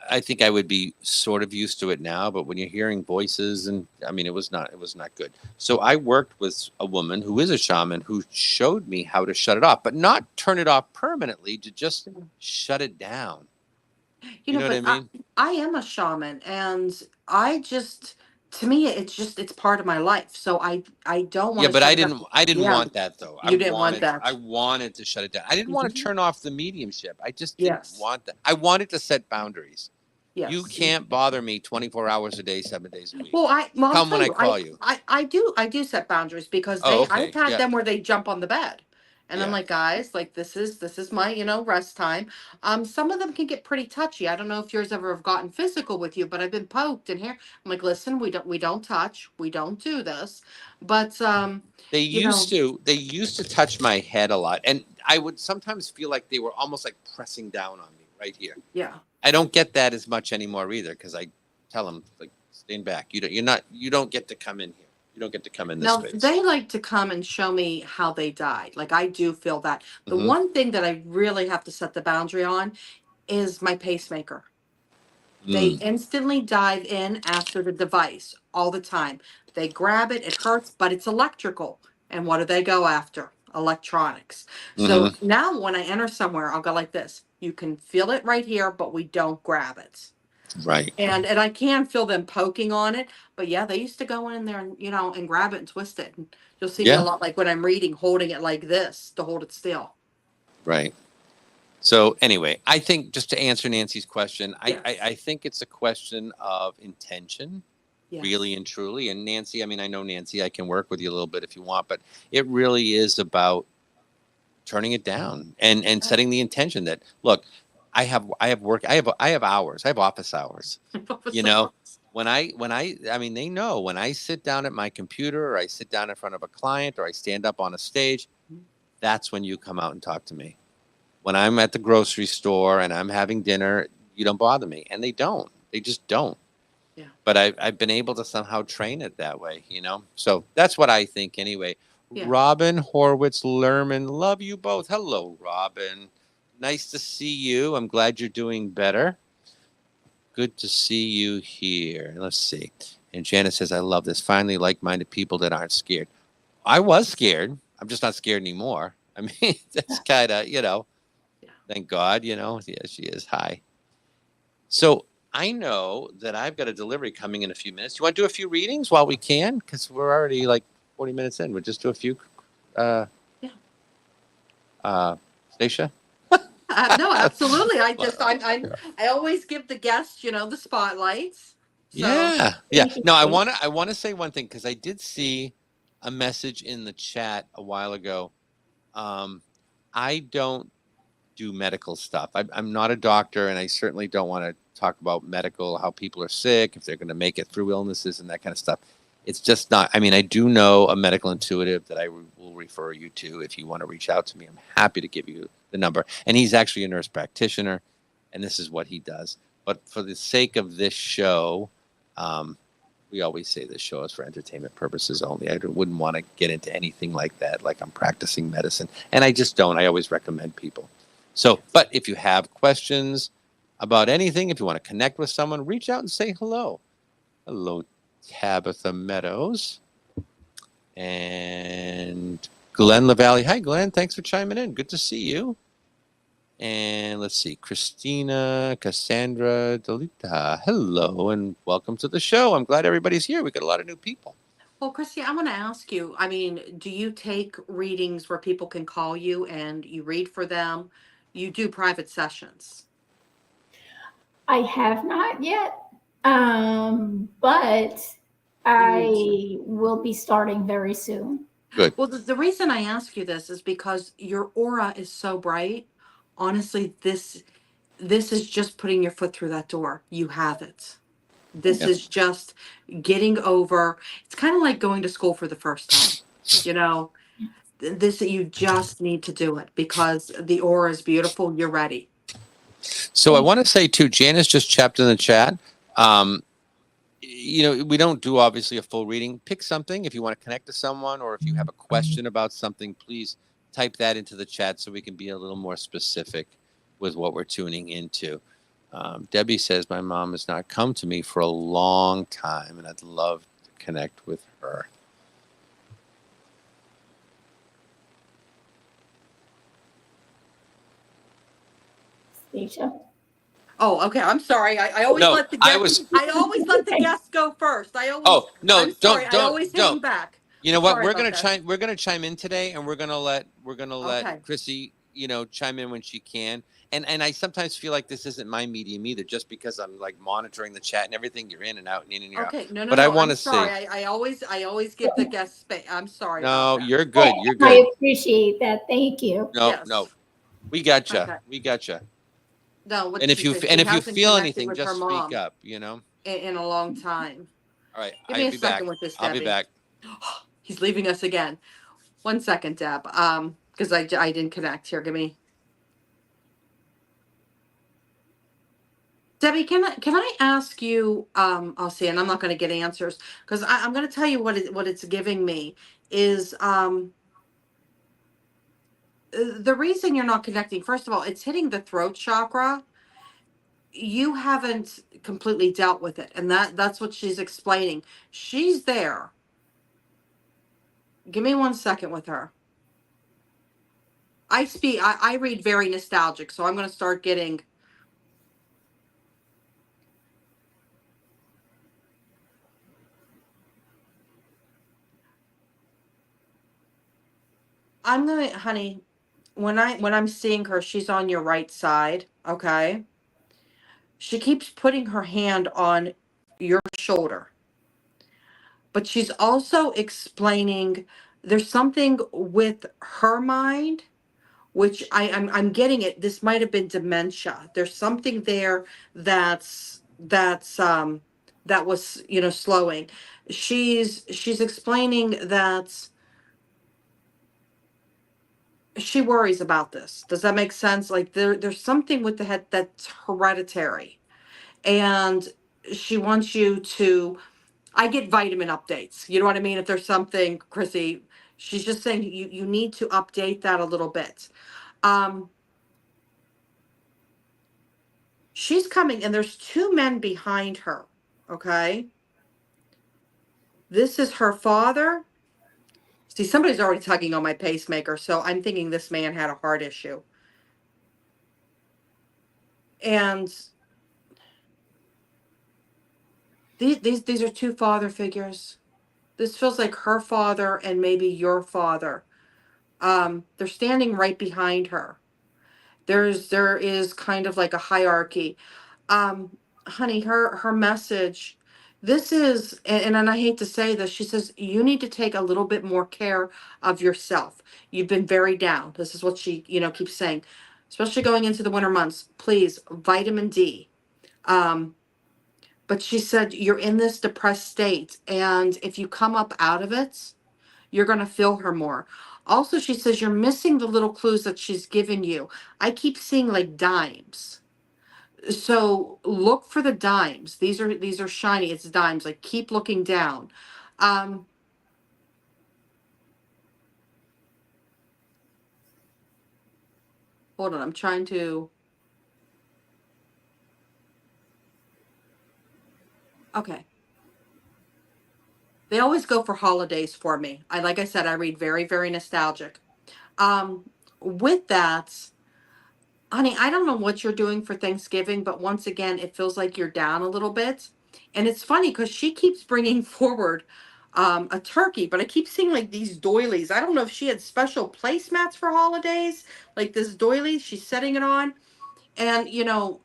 I think I would be sort of used to it now, but when you're hearing voices, and I mean, it was not good. So I worked with a woman who is a shaman who showed me how to shut it off, but not turn it off permanently, to just shut it down. You know what I mean? I am a shaman, and to me, it's part of my life. So I don't want Yeah, to but shut it down. I didn't Yeah, want that though. you didn't want that. I wanted to shut it down. I didn't want to Mhm. turn off the mediumship. I just didn't Yes. want that. I wanted to set boundaries. You Yes. can't bother me 24 hours a day, 7 days a week. Well, I'll Come tell when I you, call you. I do set boundaries because Oh, I've okay. had Yeah. them where they jump on the bed. And I'm Yeah. like, guys, like this is my, rest time. Some of them can get pretty touchy. I don't know if yours ever have gotten physical with you, but I've been poked in here. I'm like, listen, we don't touch, we don't do this. But They you know, used to touch my head a lot, and I would sometimes feel like they were almost like pressing down on me right here. yeah. I don't get that as much anymore either, because I tell them, like, stand back. You don't get to come in here. You don't get to come in this Now space. they like to come and show me how they died. Like I do feel that. The Mhm. one thing that I really have to set the boundary on is my pacemaker. They instantly dive in after the device all the time. They grab it, it hurts, but it's electrical. And what do they go after? Electronics. So Mhm. now when I enter somewhere, I'll go like this. You can feel it right here, but we don't grab it. Right. And I can feel them poking on it. But yeah, they used to go in there and and grab it and twist it. And you'll see me a Yeah. lot like when I'm reading, holding it like this to hold it still. Right. So anyway, I think, just to answer Nancy's question, Yes. I think it's a question of intention, Yes. really and truly. And Nancy, I mean, I know Nancy, I can work with you a little bit if you want, but it really is about turning it down and setting the intention that, look, I have work, I have hours, I have office hours. When I mean, they know when I sit down at my computer, or I sit down in front of a client, or I stand up on a stage, that's when you come out and talk to me. When I'm at the grocery store and I'm having dinner, you don't bother me. And they don't. They just don't. Yeah. But I've been able to somehow train it that way, So that's what I think anyway. Yeah. Robin Horwitz Lerman, love you both. Hello, Robin. Nice to see you. I'm glad you're doing better. Good to see you here. Let's see. And Janice says, I love this. Finally, like-minded people that aren't scared. I was scared. I'm just not scared anymore. I mean, that's kind of, Thank God, yeah, she is. Hi. So I know that I've got a delivery coming in a few minutes. You want to do a few readings while we can? Because we're already like 40 minutes in. We'll just do a few. Yeah. Stacia? No, absolutely. I always give the guests, the spotlights. So Yeah. Thank you. No, I want to say one thing, because I did see a message in the chat a while ago. I don't do medical stuff. I'm not a doctor, and I certainly don't want to talk about medical, how people are sick, if they're going to make it through illnesses and that kind of stuff. It's just not. I mean, I do know a medical intuitive that I will refer you to if you want to reach out to me. I'm happy to give you the number. And he's actually a nurse practitioner, and this is what he does. But for the sake of this show, we always say this show is for entertainment purposes only. I wouldn't want to get into anything like that, like I'm practicing medicine. And I just don't. I always recommend people. So, but if you have questions about anything, if you want to connect with someone, reach out and say hello. Hello, Tabitha Meadows. And Glenn LaValle. Hi, Glenn. Thanks for chiming in. Good to see you. And let's see, Christina, Cassandra, Delita. Hello, and welcome to the show. I'm glad everybody's here. We got a lot of new people. Well, Krissie, I want to ask you, I mean, do you take readings where people can call you and you read for them? You do private sessions? I have not yet, but I will be starting very soon. Good. Well, the reason I ask you this is because your aura is so bright. Honestly, this is just putting your foot through that door. You have it. This is just getting over. It's kind of like going to school for the first time. You just need to do it because the aura is beautiful. You're ready. So I want to say too, Janice just chapped in the chat. We don't do obviously a full reading. Pick something if you want to connect to someone, or if you have a question about something, please type that into the chat so we can be a little more specific with what we're tuning into. Debbie says, my mom has not come to me for a long time, and I'd love to connect with her. Stacia? Oh, okay. I'm sorry. I always let the guests. I always let the guests go first. Oh no! I'm sorry. Don't. I always hang back. You know what? Sorry We're gonna about that. We're gonna chime in today, and we're gonna let Okay. Krissie, chime in when she can. And I sometimes feel like this isn't my medium either, just because I'm like monitoring the chat and everything. You're in and out and in and you're out. Okay. No. But I want to I'm sorry. say, I always give the guests space. I'm sorry. no, about that. you're good. You're I good. appreciate that. Thank you. No, Yes. no, we got you. Okay. We got you. No. What And if she you said, she and if you hasn't feel connected anything, with just her mom speak up. in a long time. All right, Give me I'll a be second back. with this, I'll be Debbie. back. He's leaving us again. 1 second, Deb. Because I didn't connect here. Give me. Debbie, can I ask you? I'll see, and I'm not going to get answers because I'm going to tell you what it's giving me is the reason you're not connecting. First of all, it's hitting the throat chakra. You haven't completely dealt with it, and that's what she's explaining. She's there. Give me 1 second with her. I read very nostalgic, so I'm going to start getting. Honey, when I'm seeing her, she's on your right side, okay? She keeps putting her hand on your shoulder. But she's also explaining there's something with her mind, which I'm getting it. This might have been dementia. There's something there that was, slowing. She's explaining that she worries about this. Does that make sense? Like there's something with the head that's hereditary. And she wants you to, I get vitamin updates. You know what I mean? If there's something, Krissie, she's just saying you need to update that a little bit. She's coming and there's 2 men behind her. Okay. This is her father. See, somebody's already tugging on my pacemaker, so I'm thinking this man had a heart issue. And these are two father figures. This feels like her father and maybe your father. They're standing right behind her. There is kind of like a hierarchy. Honey, her message, this is, and I hate to say this, she says you need to take a little bit more care of yourself. You've been very down. This is what she, keeps saying, especially going into the winter months. Please, vitamin D. But she said you're in this depressed state, and if you come up out of it, you're going to feel her more. Also, she says you're missing the little clues that she's given you. I keep seeing like dimes. So look for the dimes. These are shiny. It's dimes. Like, keep looking down. Hold on. I'm trying to. Okay. They always go for holidays for me. Like I said, I read very, very nostalgic. With that, honey, I don't know what you're doing for Thanksgiving, but once again, it feels like you're down a little bit. And it's funny because she keeps bringing forward a turkey, but I keep seeing like these doilies. I don't know if she had special placemats for holidays, like this doily, she's setting it on. And,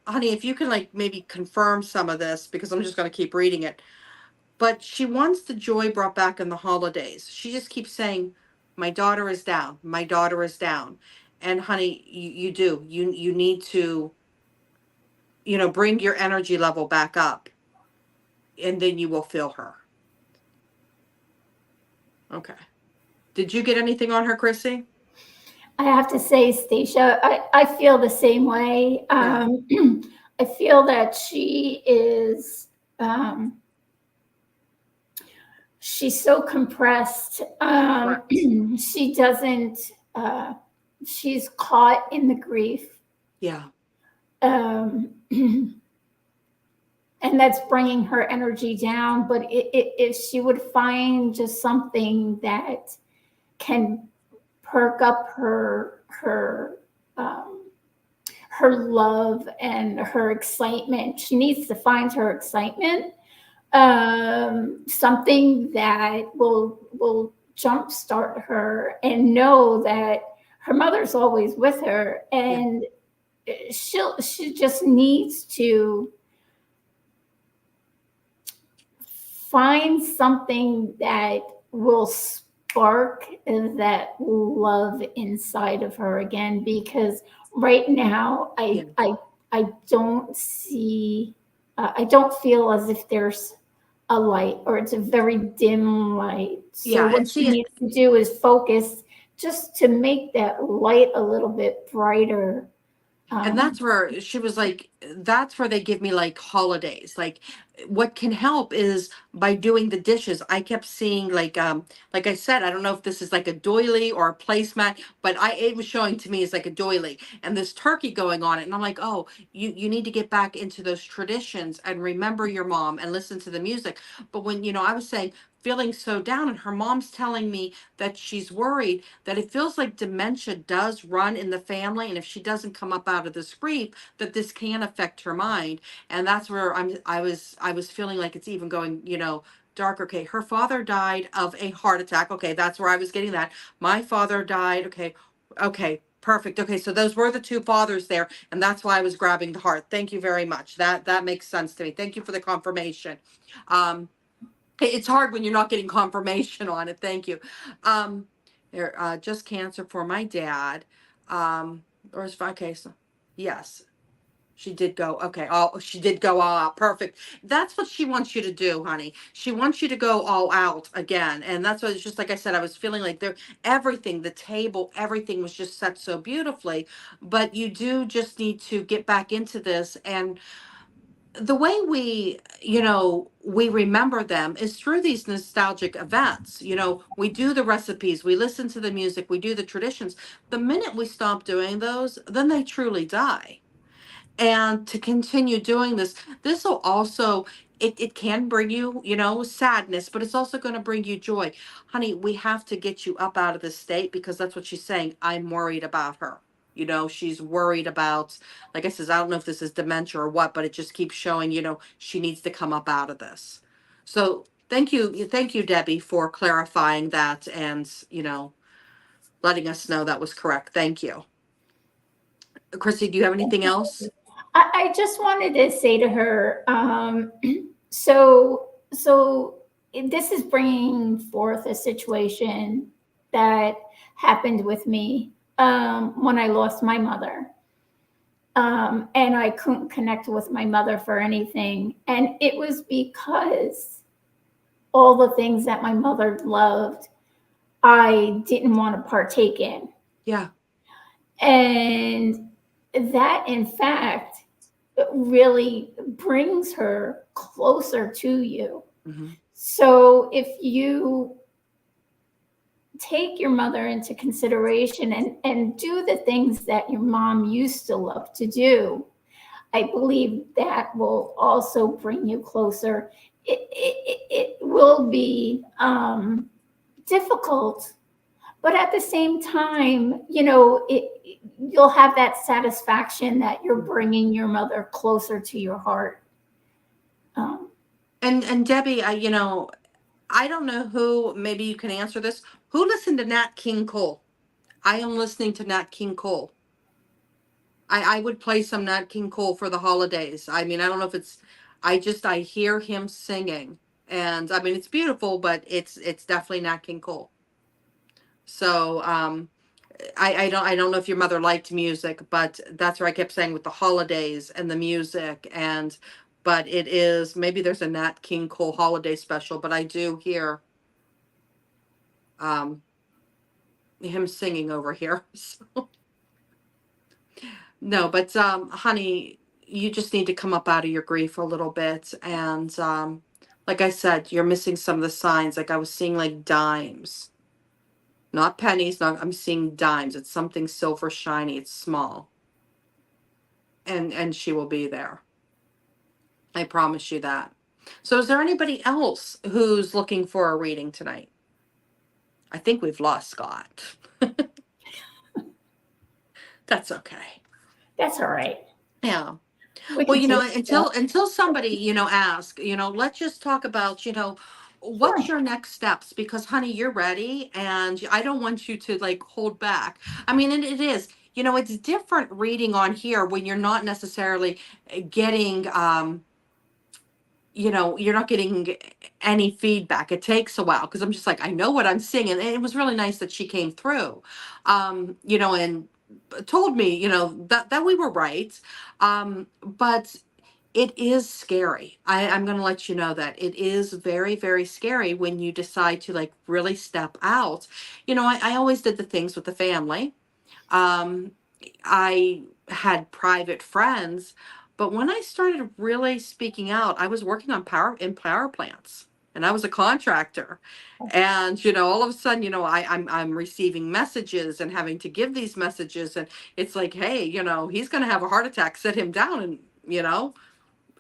honey, if you can like maybe confirm some of this, because I'm just going to keep reading it. But she wants the joy brought back in the holidays. She just keeps saying, my daughter is down. My daughter is down. And honey, you do. You need to, bring your energy level back up. And then you will feel her. Okay. Did you get anything on her, Krissie? I have to say, Stacia, I feel the same way. Yeah. I feel that she is, she's so compressed. She doesn't, she's caught in the grief. Yeah. And that's bringing her energy down. But if she would find just something that can perk up her love and her excitement, she needs to find her excitement. Something that will jumpstart her and know that her mother's always with her, and she just needs to find something that will spark that love inside of her again, because right now I don't see I don't feel as if there's a light, or it's a very dim light. So what she needs to do is focus just to make that light a little bit brighter. And that's where she was like, that's where they give me like holidays. Like, what can help is by doing the dishes. I kept seeing like I said, I don't know if this is like a doily or a placemat, but it was showing to me as like a doily and this turkey going on it. And I'm like, oh, you need to get back into those traditions and remember your mom and listen to the music. But when, I was saying, feeling so down, and her mom's telling me that she's worried that it feels like dementia does run in the family, and if she doesn't come up out of this grief, that this can affect her mind. And that's where I was feeling like it's even going, darker. Okay, her father died of a heart attack. Okay, that's where I was getting that. My father died. Okay, perfect. Okay, so those were the two fathers there, and that's why I was grabbing the heart. Thank you very much. That makes sense to me. Thank you for the confirmation. It's hard when you're not getting confirmation on it. Thank you. Just cancer for my dad. Okay, so yes, she did go. Okay, she did go all out. Perfect. That's what she wants you to do, honey. She wants you to go all out again, and that's what it's just like I said. I was feeling like everything, the table, everything was just set so beautifully. But you do just need to get back into this, and the way we remember them is through these nostalgic events. We do the recipes, we listen to the music, we do the traditions. The minute we stop doing those, then they truly die. And to continue doing this will also, it can bring you, sadness, but it's also going to bring you joy. Honey, we have to get you up out of this state, because that's what she's saying. I'm worried about her. You know, she's worried about, like I says, I don't know if this is dementia or what, but it just keeps showing, you know, she needs to come up out of this. So thank you, Debbie, for clarifying that and, you know, letting us know that was correct. Thank you. Krissie, do you have anything else? I just wanted to say to her, so this is bringing forth a situation that happened with me when I lost my mother. And I couldn't connect with my mother for anything. And it was because all the things that my mother loved, I didn't want to partake in. Yeah. And that, in fact, really brings her closer to you. Mm-hmm. So if you take your mother into consideration and do the things that your mom used to love to do, I believe that will also bring you closer. It will be difficult, but at the same time, you know, you'll have that satisfaction that you're bringing your mother closer to your heart. And Debbie, you know, I don't know who, maybe you can answer this. Who listened to Nat King Cole? I am listening to Nat King Cole. I would play some Nat King Cole for the holidays. I mean, I don't know if it's, I hear him singing, and I mean, it's beautiful, but it's definitely Nat King Cole. So, I don't know if your mother liked music, but that's where I kept saying with the holidays and the music, but it is, maybe there's a Nat King Cole holiday special, but I do hear him singing over here. So. No, but honey, you just need to come up out of your grief a little bit, and like I said, you're missing some of the signs. Like I was seeing like dimes. Not pennies, I'm seeing dimes. It's something silver shiny, it's small. And she will be there. I promise you that. So is there anybody else who's looking for a reading tonight? I think we've lost Scott. That's okay. That's all right. Yeah. We Well, can you know, take it up. until somebody, you know, ask, you know, let's just talk about, you know, what's Sure. your next steps? Because honey, you're ready, and I don't want you to like hold back. I mean, and it is, you know, it's different reading on here when you're not necessarily getting you know, you're not getting any feedback. It takes a while because I'm just like, I know what I'm singing. And it was really nice that she came through, you know, and told me, you know, that we were right. But it is scary. I'm going to let you know that it is very, very scary when you decide to like really step out. You know, I always did the things with the family. I had private friends, but when I started really speaking out, I was working on power plants, and I was a contractor. And you know, all of a sudden, you know, I'm receiving messages and having to give these messages, and it's like, hey, you know, he's going to have a heart attack. Sit him down, and you know,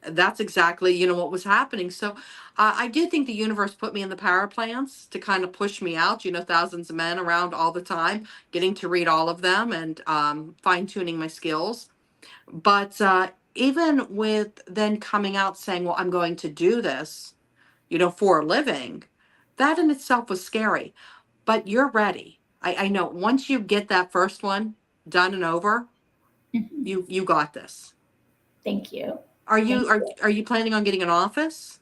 that's exactly, you know, what was happening. So I do think the universe put me in the power plants to kind of push me out, you know, thousands of men around all the time, getting to read all of them and fine tuning my skills. But even with then coming out saying, well, I'm going to do this, you know, for a living, that in itself was scary. But you're ready. I know once you get that first one done and over, you got this. Thank you. Are you planning on getting an office?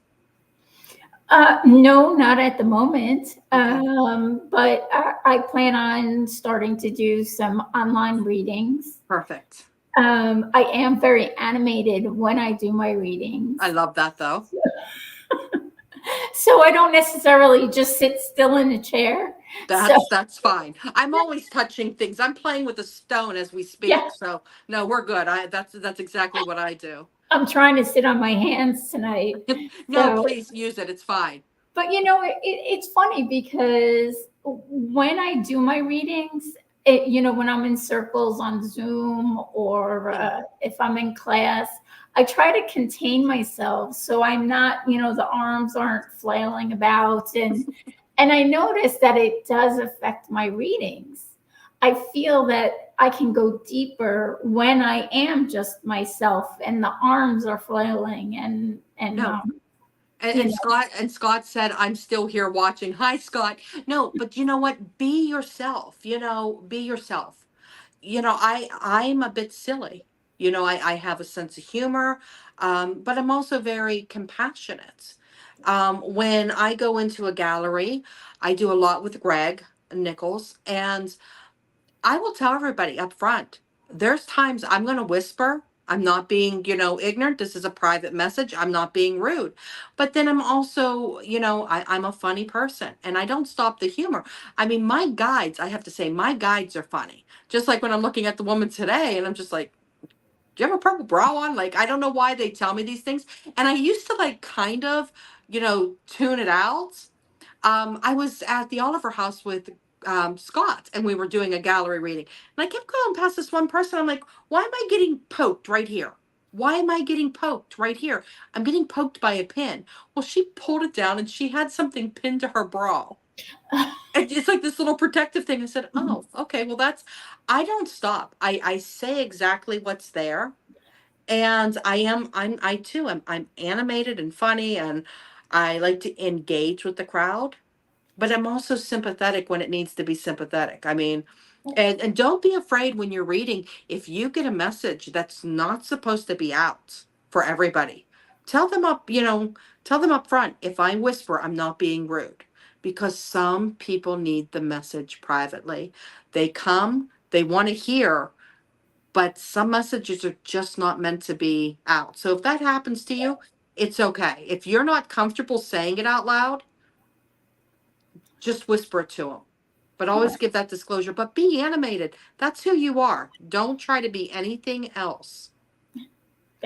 No, not at the moment. Okay. But I plan on starting to do some online readings. Perfect. I am very animated when I do my readings. I love that though. So I don't necessarily just sit still in a chair. That's fine. I'm always touching things. I'm playing with a stone as we speak. Yeah. So no, we're good. That's exactly what I do. I'm trying to sit on my hands tonight. No, So, please use it. It's fine. but you know, it's funny because when I do my readings, you know, when I'm in circles on Zoom or if I'm in class, I try to contain myself so I'm not, you know, the arms aren't flailing about, and I notice that it does affect my readings. I feel that I can go deeper when I am just myself and the arms are flailing and No. And, you and know, Scott said, I'm still here watching. Hi, Scott. No, but you know what? Be yourself. Be yourself. I'm a bit silly. I have a sense of humor, but I'm also very compassionate. When I go into a gallery, I do a lot with Greg Nichols, and I will tell everybody up front, there's times I'm going to whisper. I'm not being, ignorant. This is a private message. I'm not being rude. But then I'm also, I'm a funny person and I don't stop the humor. I mean, my guides, I have to say, my guides are funny. Just like when I'm looking at the woman today and I'm just like, do you have a purple bra on? Like, I don't know why they tell me these things. And I used to like kind of, tune it out. I was at the Oliver House with Scott, and we were doing a gallery reading. And I kept going past this one person. I'm like, why am I getting poked right here? Why am I getting poked right here? I'm getting poked by a pin. Well, she pulled it down and she had something pinned to her bra. And it's like this little protective thing. I said, oh, okay, well, I don't stop. I say exactly what's there. And I too I'm animated and funny, and I like to engage with the crowd, but I'm also sympathetic when it needs to be sympathetic. I mean, and don't be afraid when you're reading. If you get a message that's not supposed to be out for everybody, tell them tell them up front. If I whisper, I'm not being rude, because some people need the message privately. They come, they want to hear, but some messages are just not meant to be out. So if that happens to you, it's okay. If you're not comfortable saying it out loud, just whisper it to them. But always give that disclosure. But be animated. That's who you are. Don't try to be anything else.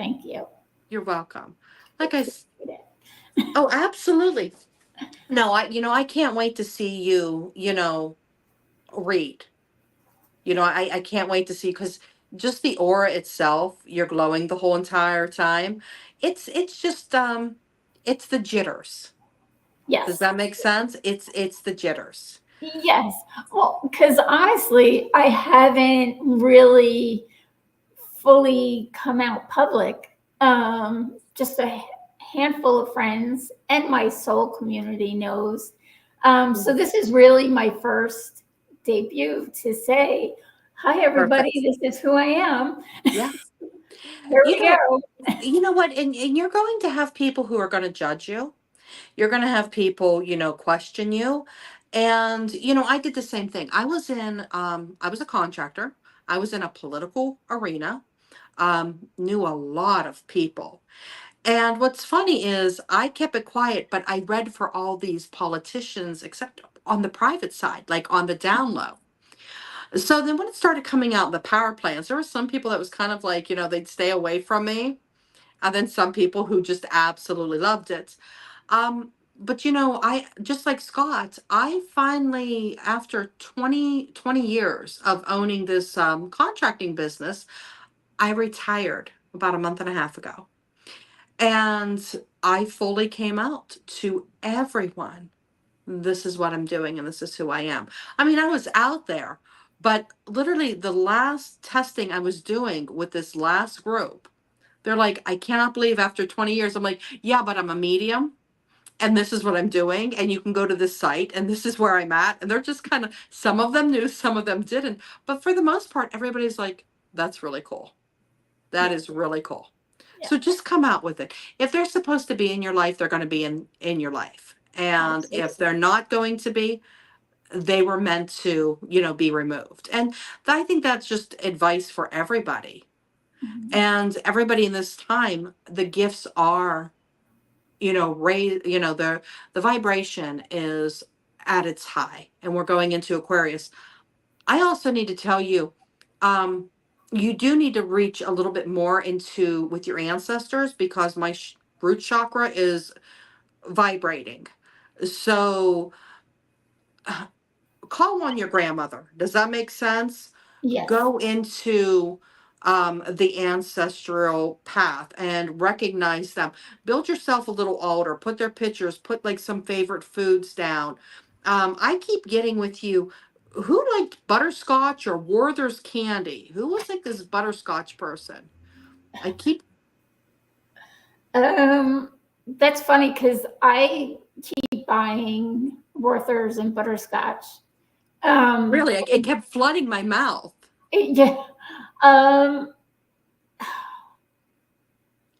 thank you. You're welcome. Like oh, absolutely. No, I can't wait to see you, read. I can't wait to see, because just the aura itself, you're glowing the whole entire time. It's just it's the jitters. Yes. Does that make sense? It's the jitters. Yes. Well, because honestly, I haven't really fully come out public. Just a handful of friends and my soul community knows. So this is really my first debut to say, hi, everybody, Perfect. this is who I am. Yeah. Here we go. You know what? And you're going to have people who are going to judge you. You're going to have people, question you. And, I did the same thing. I was a contractor. I was in a political arena, knew a lot of people. And what's funny is I kept it quiet, but I read for all these politicians, except on the private side, like on the down low. So then when it started coming out in the power plants, there were some people that was kind of like, they'd stay away from me. And then some people who just absolutely loved it. But I just like Scott, I finally, after 20 years of owning this contracting business, I retired about a month and a half ago. And I fully came out to everyone. This is what I'm doing and this is who I am. I mean, I was out there, but literally the last testing I was doing with this last group, they're like, I cannot believe after 20 years. I'm like, yeah, but I'm a medium and this is what I'm doing. And you can go to this site and this is where I'm at. And they're just kind of, some of them knew, some of them didn't. But for the most part, everybody's like, that's really cool. That is really cool. Yeah. So just come out with it. If they're supposed to be in your life, they're going to be in your life. And if they're not going to be, they were meant to, be removed. And I think that's just advice for everybody. And everybody in this time, the gifts are, raise, the vibration is at its high, and we're going into Aquarius. I also need to tell you, you do need to reach a little bit more into with your ancestors, because my root chakra is vibrating. So call on your grandmother. Does that make sense? Yes. Go into the ancestral path and recognize them. Build yourself a little altar, put their pictures, put like some favorite foods down. I keep getting with you, who liked butterscotch or Werther's candy? Who was like this butterscotch person? I keep That's funny because I keep buying Werther's and butterscotch. really, it kept flooding my mouth. Yeah.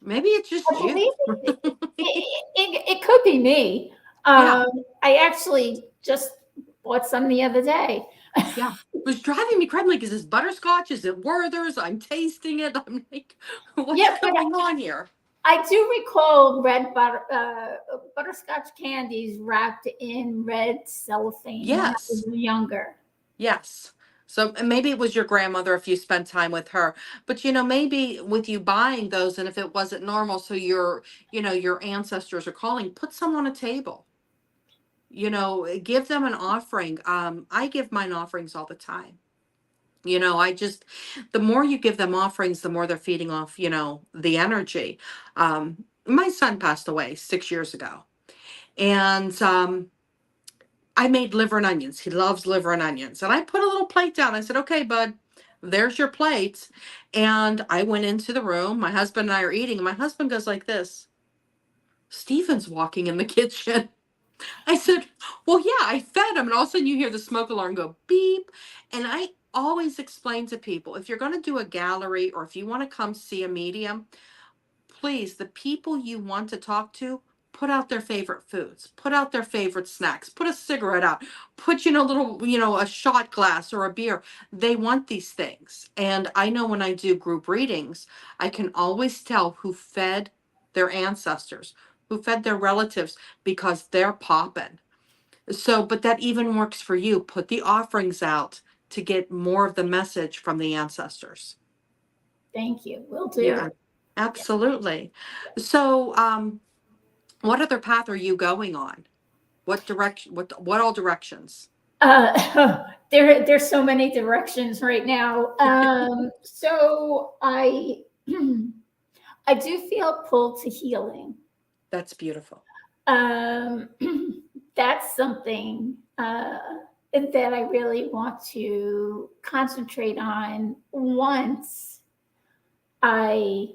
Maybe it's just I you. believe it could be me. Yeah. I actually just bought some the other day. Yeah. It was driving me crazy. Like, is this butterscotch? Is it Werther's? I'm tasting it. I'm like, what's Yeah, but going on here? I do recall butterscotch candies wrapped in red cellophane when I was Yes. younger. Yes. So and maybe it was your grandmother if you spent time with her. But you know, maybe with you buying those, and if it wasn't normal, so your ancestors are calling, put some on a table. Give them an offering. I give mine offerings all the time. The more you give them offerings, the more they're feeding off, the energy. My son passed away 6 years ago. And I made liver and onions. He loves liver and onions. And I put a little plate down. I said, okay, bud, there's your plate. And I went into the room. My husband and I are eating. And my husband goes like this. Stephen's walking in the kitchen. I said, well, yeah, I fed him. And all of a sudden you hear the smoke alarm go beep. And I always explain to people, if you're going to do a gallery or if you want to come see a medium, please, the people you want to talk to, put out their favorite foods, put out their favorite snacks, put a cigarette out, put, a shot glass or a beer. They want these things. And I know when I do group readings, I can always tell who fed their ancestors, who fed their relatives, because they're popping. So, but that even works for you. Put the offerings out to get more of the message from the ancestors. Thank you. Will do. Yeah, absolutely. So, what other path are you going on? What direction? What all directions? There's so many directions right now. So I I do feel pulled to healing. That's beautiful. That's something that I really want to concentrate on once I,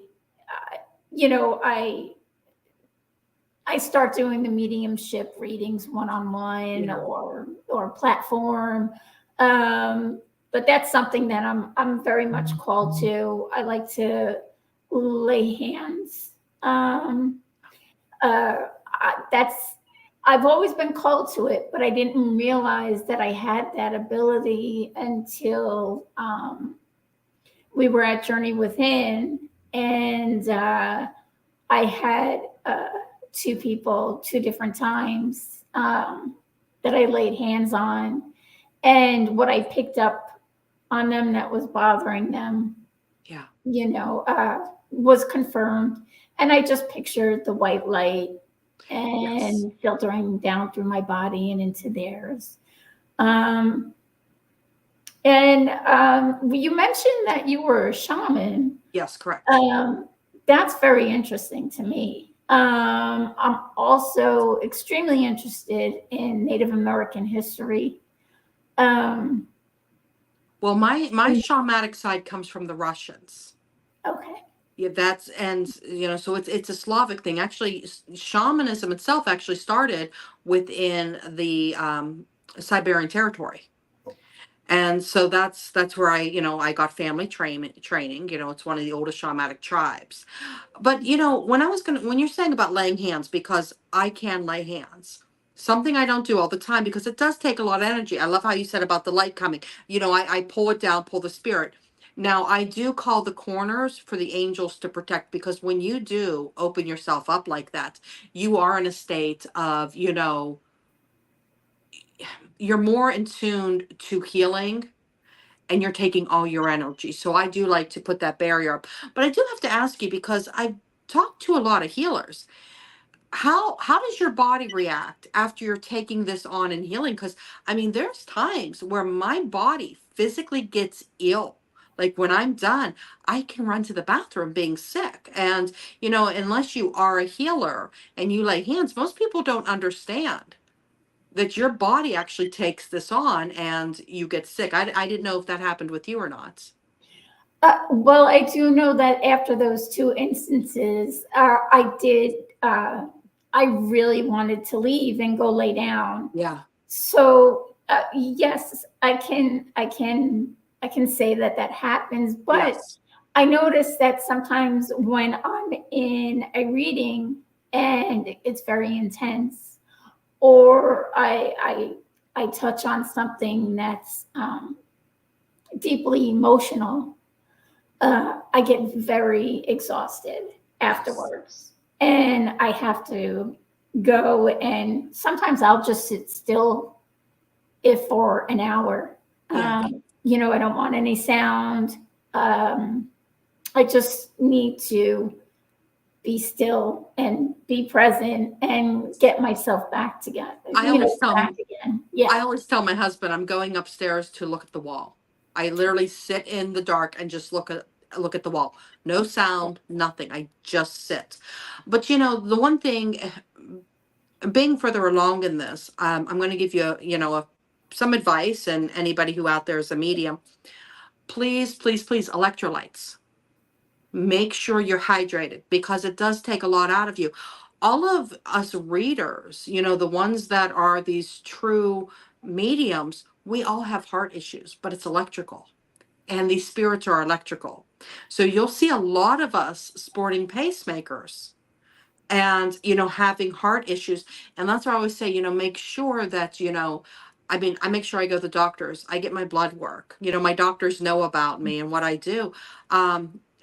I start doing the mediumship readings one-on-one Yeah. or platform. But that's something that I'm very much called to. I like to lay hands. I've always been called to it, but I didn't realize that I had that ability until we were at Journey Within, and I had two people 2 different times that I laid hands on, and what I picked up on them that was bothering them, was confirmed. And I just pictured the white light and filtering down through my body and into theirs. And you mentioned that you were a shaman. Yes, correct. That's very interesting to me. I'm also extremely interested in Native American history. Well, my shamanic side comes from the Russians. Okay. Yeah, so it's a Slavic thing. Actually, shamanism itself actually started within the Siberian territory. And so that's where I got family training. It's one of the oldest shamanic tribes. But when you're saying about laying hands, because I can lay hands, something I don't do all the time because it does take a lot of energy. I love how you said about the light coming. I pull it down, pull the spirit. Now, I do call the corners for the angels to protect, because when you do open yourself up like that, you are in a state of, you're more in tune to healing, and you're taking all your energy. So I do like to put that barrier up. But I do have to ask you, because I've talked to a lot of healers. How does your body react after you're taking this on and healing? Because there's times where my body physically gets ill. Like when I'm done, I can run to the bathroom being sick. And, unless you are a healer and you lay hands, most people don't understand that your body actually takes this on and you get sick. I didn't know if that happened with you or not. Well, I do know that after those two instances, I really wanted to leave and go lay down. Yeah. So yes, I can say that happens, but Yes. I notice that sometimes when I'm in a reading and it's very intense, or I touch on something that's deeply emotional, I get very exhausted afterwards, and I have to go. And sometimes I'll just sit still, if for an hour. Yeah. I don't want any sound. I just need to be still and be present and get myself back together. I always back again. Yeah. I always tell my husband I'm going upstairs to look at the wall. I literally sit in the dark and just look at the wall. No sound, nothing. I just sit. But the one thing, being further along in this, I'm going to give you, some advice, and anybody who out there is a medium. Please, please, please, electrolytes. Make sure you're hydrated, because it does take a lot out of you. All of us readers, the ones that are these true mediums, we all have heart issues, but it's electrical. And these spirits are electrical. So you'll see a lot of us sporting pacemakers and, having heart issues. And that's why I always say, make sure that, I make sure I go to the doctors. I get my blood work. My doctors know about me and what I do.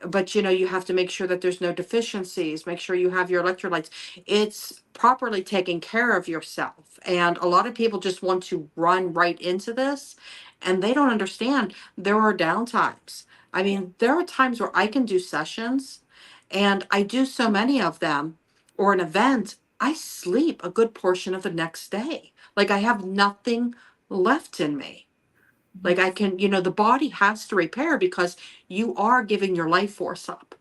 But you have to make sure that there's no deficiencies. Make sure you have your electrolytes. It's properly taking care of yourself. And a lot of people just want to run right into this, and they don't understand there are downtimes. I mean, there are times where I can do sessions, and I do so many of them, or an event, I sleep a good portion of the next day. Like, I have nothing left in me. Like, I can, the body has to repair, because you are giving your life force up,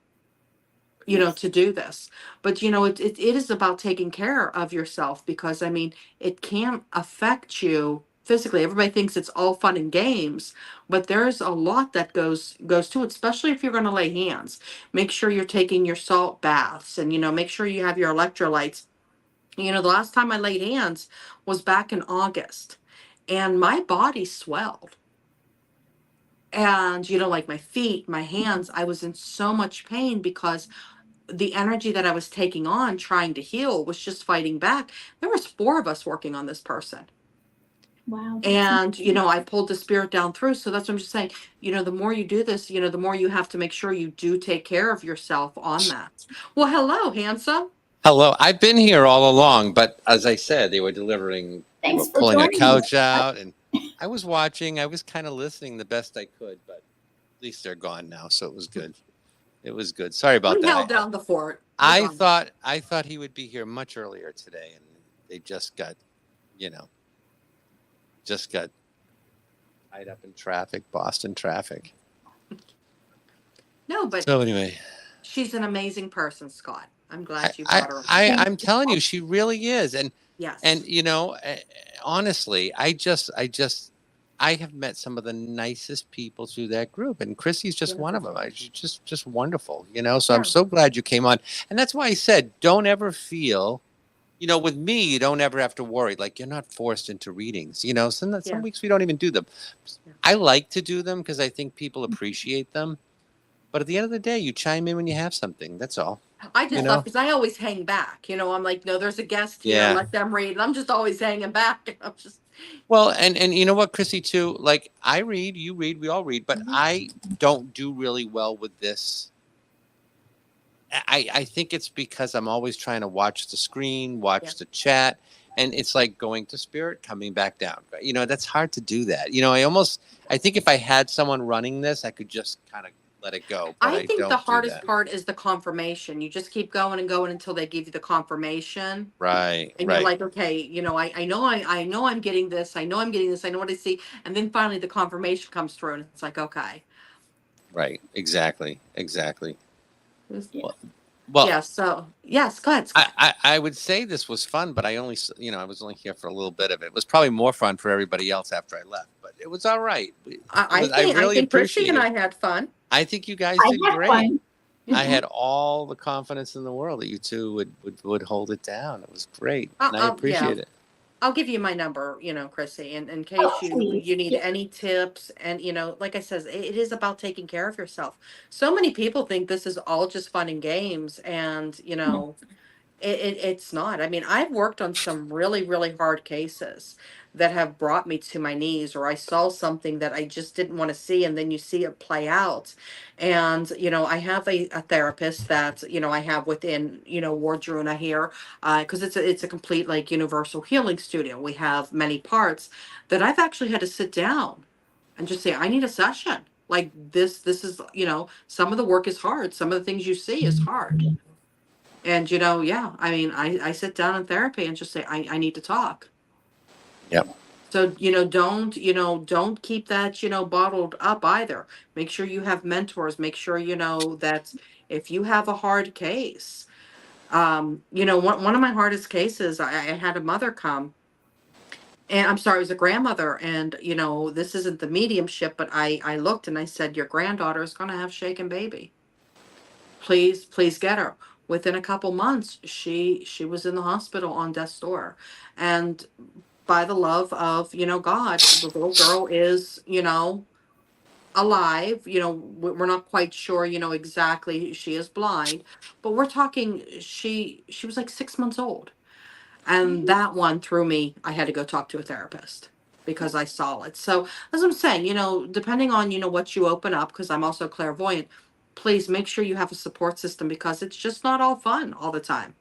to do this. But, it is about taking care of yourself, because, it can affect you physically. Everybody thinks it's all fun and games, but there's a lot that goes to it, especially if you're going to lay hands. Make sure you're taking your salt baths, and, make sure you have your electrolytes. The last time I laid hands was back in August, and my body swelled. And, like my feet, my hands, I was in so much pain, because the energy that I was taking on trying to heal was just fighting back. There was 4 of us working on this person. Wow. And, I pulled the spirit down through. So that's what I'm just saying. The more you do this, the more you have to make sure you do take care of yourself on that. Well, hello, handsome. Hello. I've been here all along, but as I said, they were Thanks for pulling a joining couch us. out, and I was watching. I was kind of listening the best I could, but at least they're gone now, so it was good. It was good. Sorry about We that. held down the fort. I thought he would be here much earlier today, and they just got tied up in traffic, Boston traffic. No, but So anyway, she's an amazing person, Scott. I'm glad you brought her on. I'm telling you, she really is, and Yes. and honestly, I have met some of the nicest people through that group, and Krissie's just one of them. She's just wonderful, So I'm so glad you came on, and that's why I said, don't ever feel, with me, you don't ever have to worry. Like, you're not forced into readings. Some weeks we don't even do them. Yeah. I like to do them because I think people appreciate them. But at the end of the day, you chime in when you have something. That's all. I just love, because I always hang back. I'm like, no, there's a guest here. Yeah. Let them read. And I'm just always hanging back. I'm just. Well, and you know what, Krissie, too? Like, I read, you read, we all read, but I don't do really well with this. I think it's because I'm always trying to watch the screen, watch the chat, and it's like going to spirit, coming back down. That's hard to do that. I think if I had someone running this, I could just kind of let it go. But I think don't the do hardest that. part is the confirmation. You just keep going and going until they give you the confirmation. Right. And right. you're like, okay, I know I'm getting this. I know I'm getting this. I know what I see. And then finally the confirmation comes through, and it's like, okay. Right. Exactly. Yeah. Well, Yeah. So yes, go ahead, Scott. I would say this was fun, but I only, I was only here for a little bit of it. It was probably more fun for everybody else after I left, but it was all right. I I really think Krissie appreciate and it. I had fun. I think you guys I did had great. fun. I had all the confidence in the world that you two would hold it down. It was great, and I Yeah. appreciate it. I'll give you my number, Chrissy, in Oh, case please. you need Yeah. any tips. And like I says, it is about taking care of yourself. So many people think this is all just fun and games, and it's not. I mean, I've worked on some really, really hard cases that have brought me to my knees, or I saw something that I just didn't want to see, and then you see it play out. And, I have a therapist that, I have within, Wardruna here, because it's a complete, like, universal healing studio. We have many parts that I've actually had to sit down and just say, I need a session. Like this is, some of the work is hard. Some of the things you see is hard. And yeah, I mean, I sit down in therapy and just say, I need to talk. Yep. So, don't keep that, bottled up either. Make sure you have mentors. Make sure, that if you have a hard case, one of my hardest cases, I had a mother come, and I'm sorry, it was a grandmother. And, this isn't the mediumship, but I looked and I said, your granddaughter is going to have shaken baby. Please get her. Within a couple months, she was in the hospital on death's door. And by the love of, God, the little girl is, alive. We're not quite sure, exactly. She is blind, but we're talking, she was like 6 months old. And that one threw me. I had to go talk to a therapist because I saw it. So as I'm saying, depending on, what you open up, because I'm also clairvoyant, please make sure you have a support system, because it's just not all fun all the time.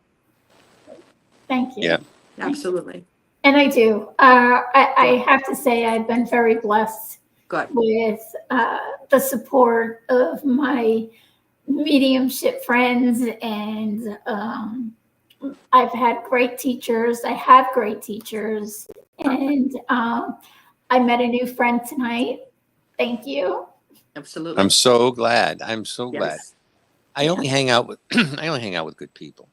Thank you. Yeah. Absolutely. And I do. I have to say I've been very blessed Good. with the support of my mediumship friends, and I've had great teachers. I have great teachers, and I met a new friend tonight. Thank you. Absolutely. I'm so glad. I'm so glad. Yes. I only hang out with I only hang out with good people.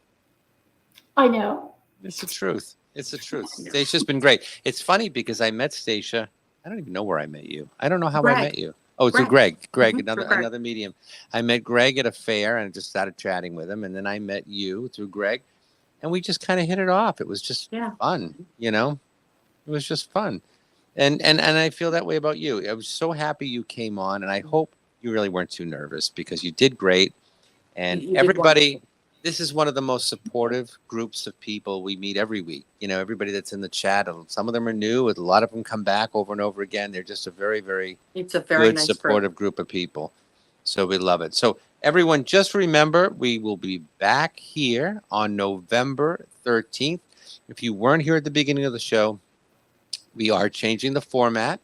I know. It's the truth. It's the truth. Yeah. Stacia's been great. It's funny because I met Stacia. I don't even know where I met you. I don't know how I Greg. met you. Oh, through Greg. Greg, Mhm, another through Greg. another medium. I met Greg at a fair and just started chatting with him, and then I met you through Greg, and we just kind of hit it off. It was just fun, It was just fun, and I feel that way about you. I was so happy you came on, and I hope you really weren't too nervous, because you did great, and You did everybody. wonderful. This is one of the most supportive groups of people we meet every week. Everybody that's in the chat, some of them are new. A lot of them come back over and over again. They're just a very, very It's a very good, nice supportive group of people. So we love it. So everyone, just remember, we will be back here on November 13th. If you weren't here at the beginning of the show, we are changing the format.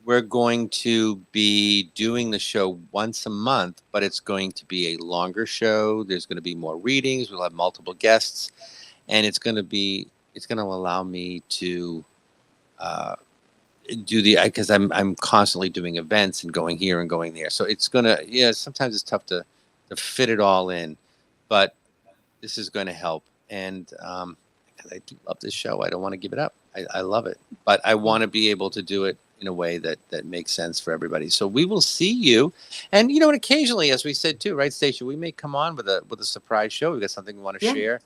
We're going to be doing the show once a month, but it's going to be a longer show. There's going to be more readings. We'll have multiple guests, and it's going to allow me to do because I'm constantly doing events and going here and going there. So it's going to, sometimes it's tough to fit it all in, but this is going to help. And because I do love this show, I don't want to give it up. I love it, but I want to be able to do it in a way that makes sense for everybody. So we will see you. And, and occasionally, as we said too, right, Stacia, we may come on with a surprise show. We got something we want to share,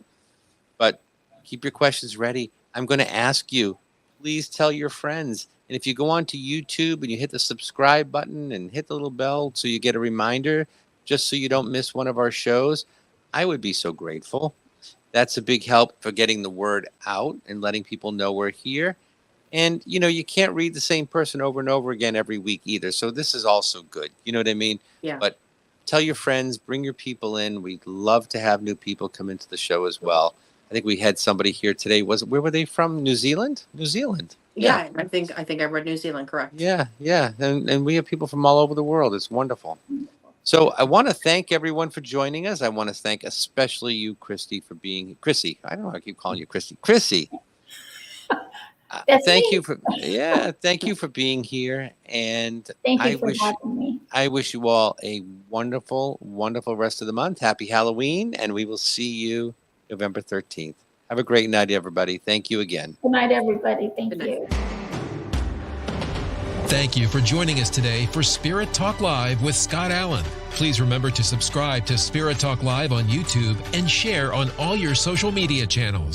but keep your questions ready. I'm going to ask you, please tell your friends. And if you go on to YouTube and you hit the subscribe button and hit the little bell so you get a reminder, just so you don't miss one of our shows, I would be so grateful. That's a big help for getting the word out and letting people know we're here. And, you can't read the same person over and over again every week either. So this is also good. You know what I mean? Yeah. But tell your friends, bring your people in. We'd love to have new people come into the show as well. I think we had somebody here today. Where were they from? New Zealand? New Zealand. Yeah. I think I read New Zealand, correct. Yeah. And we have people from all over the world. It's wonderful. So I want to thank everyone for joining us. I want to thank especially you, Krissie, for being Krissie. I don't know. I keep calling you Krissie. Krissie. That's thank me. you thank you for being here. And Thank I you for wish having me. I wish you all a wonderful, wonderful rest of the month. Happy Halloween, and we will see you November 13th. Have a great night, everybody. Thank you again. Good night, everybody. Thank Good night. you. Thank you for joining us today for Spirit Talk Live with Scott Allen. Please remember to subscribe to Spirit Talk Live on YouTube and share on all your social media channels.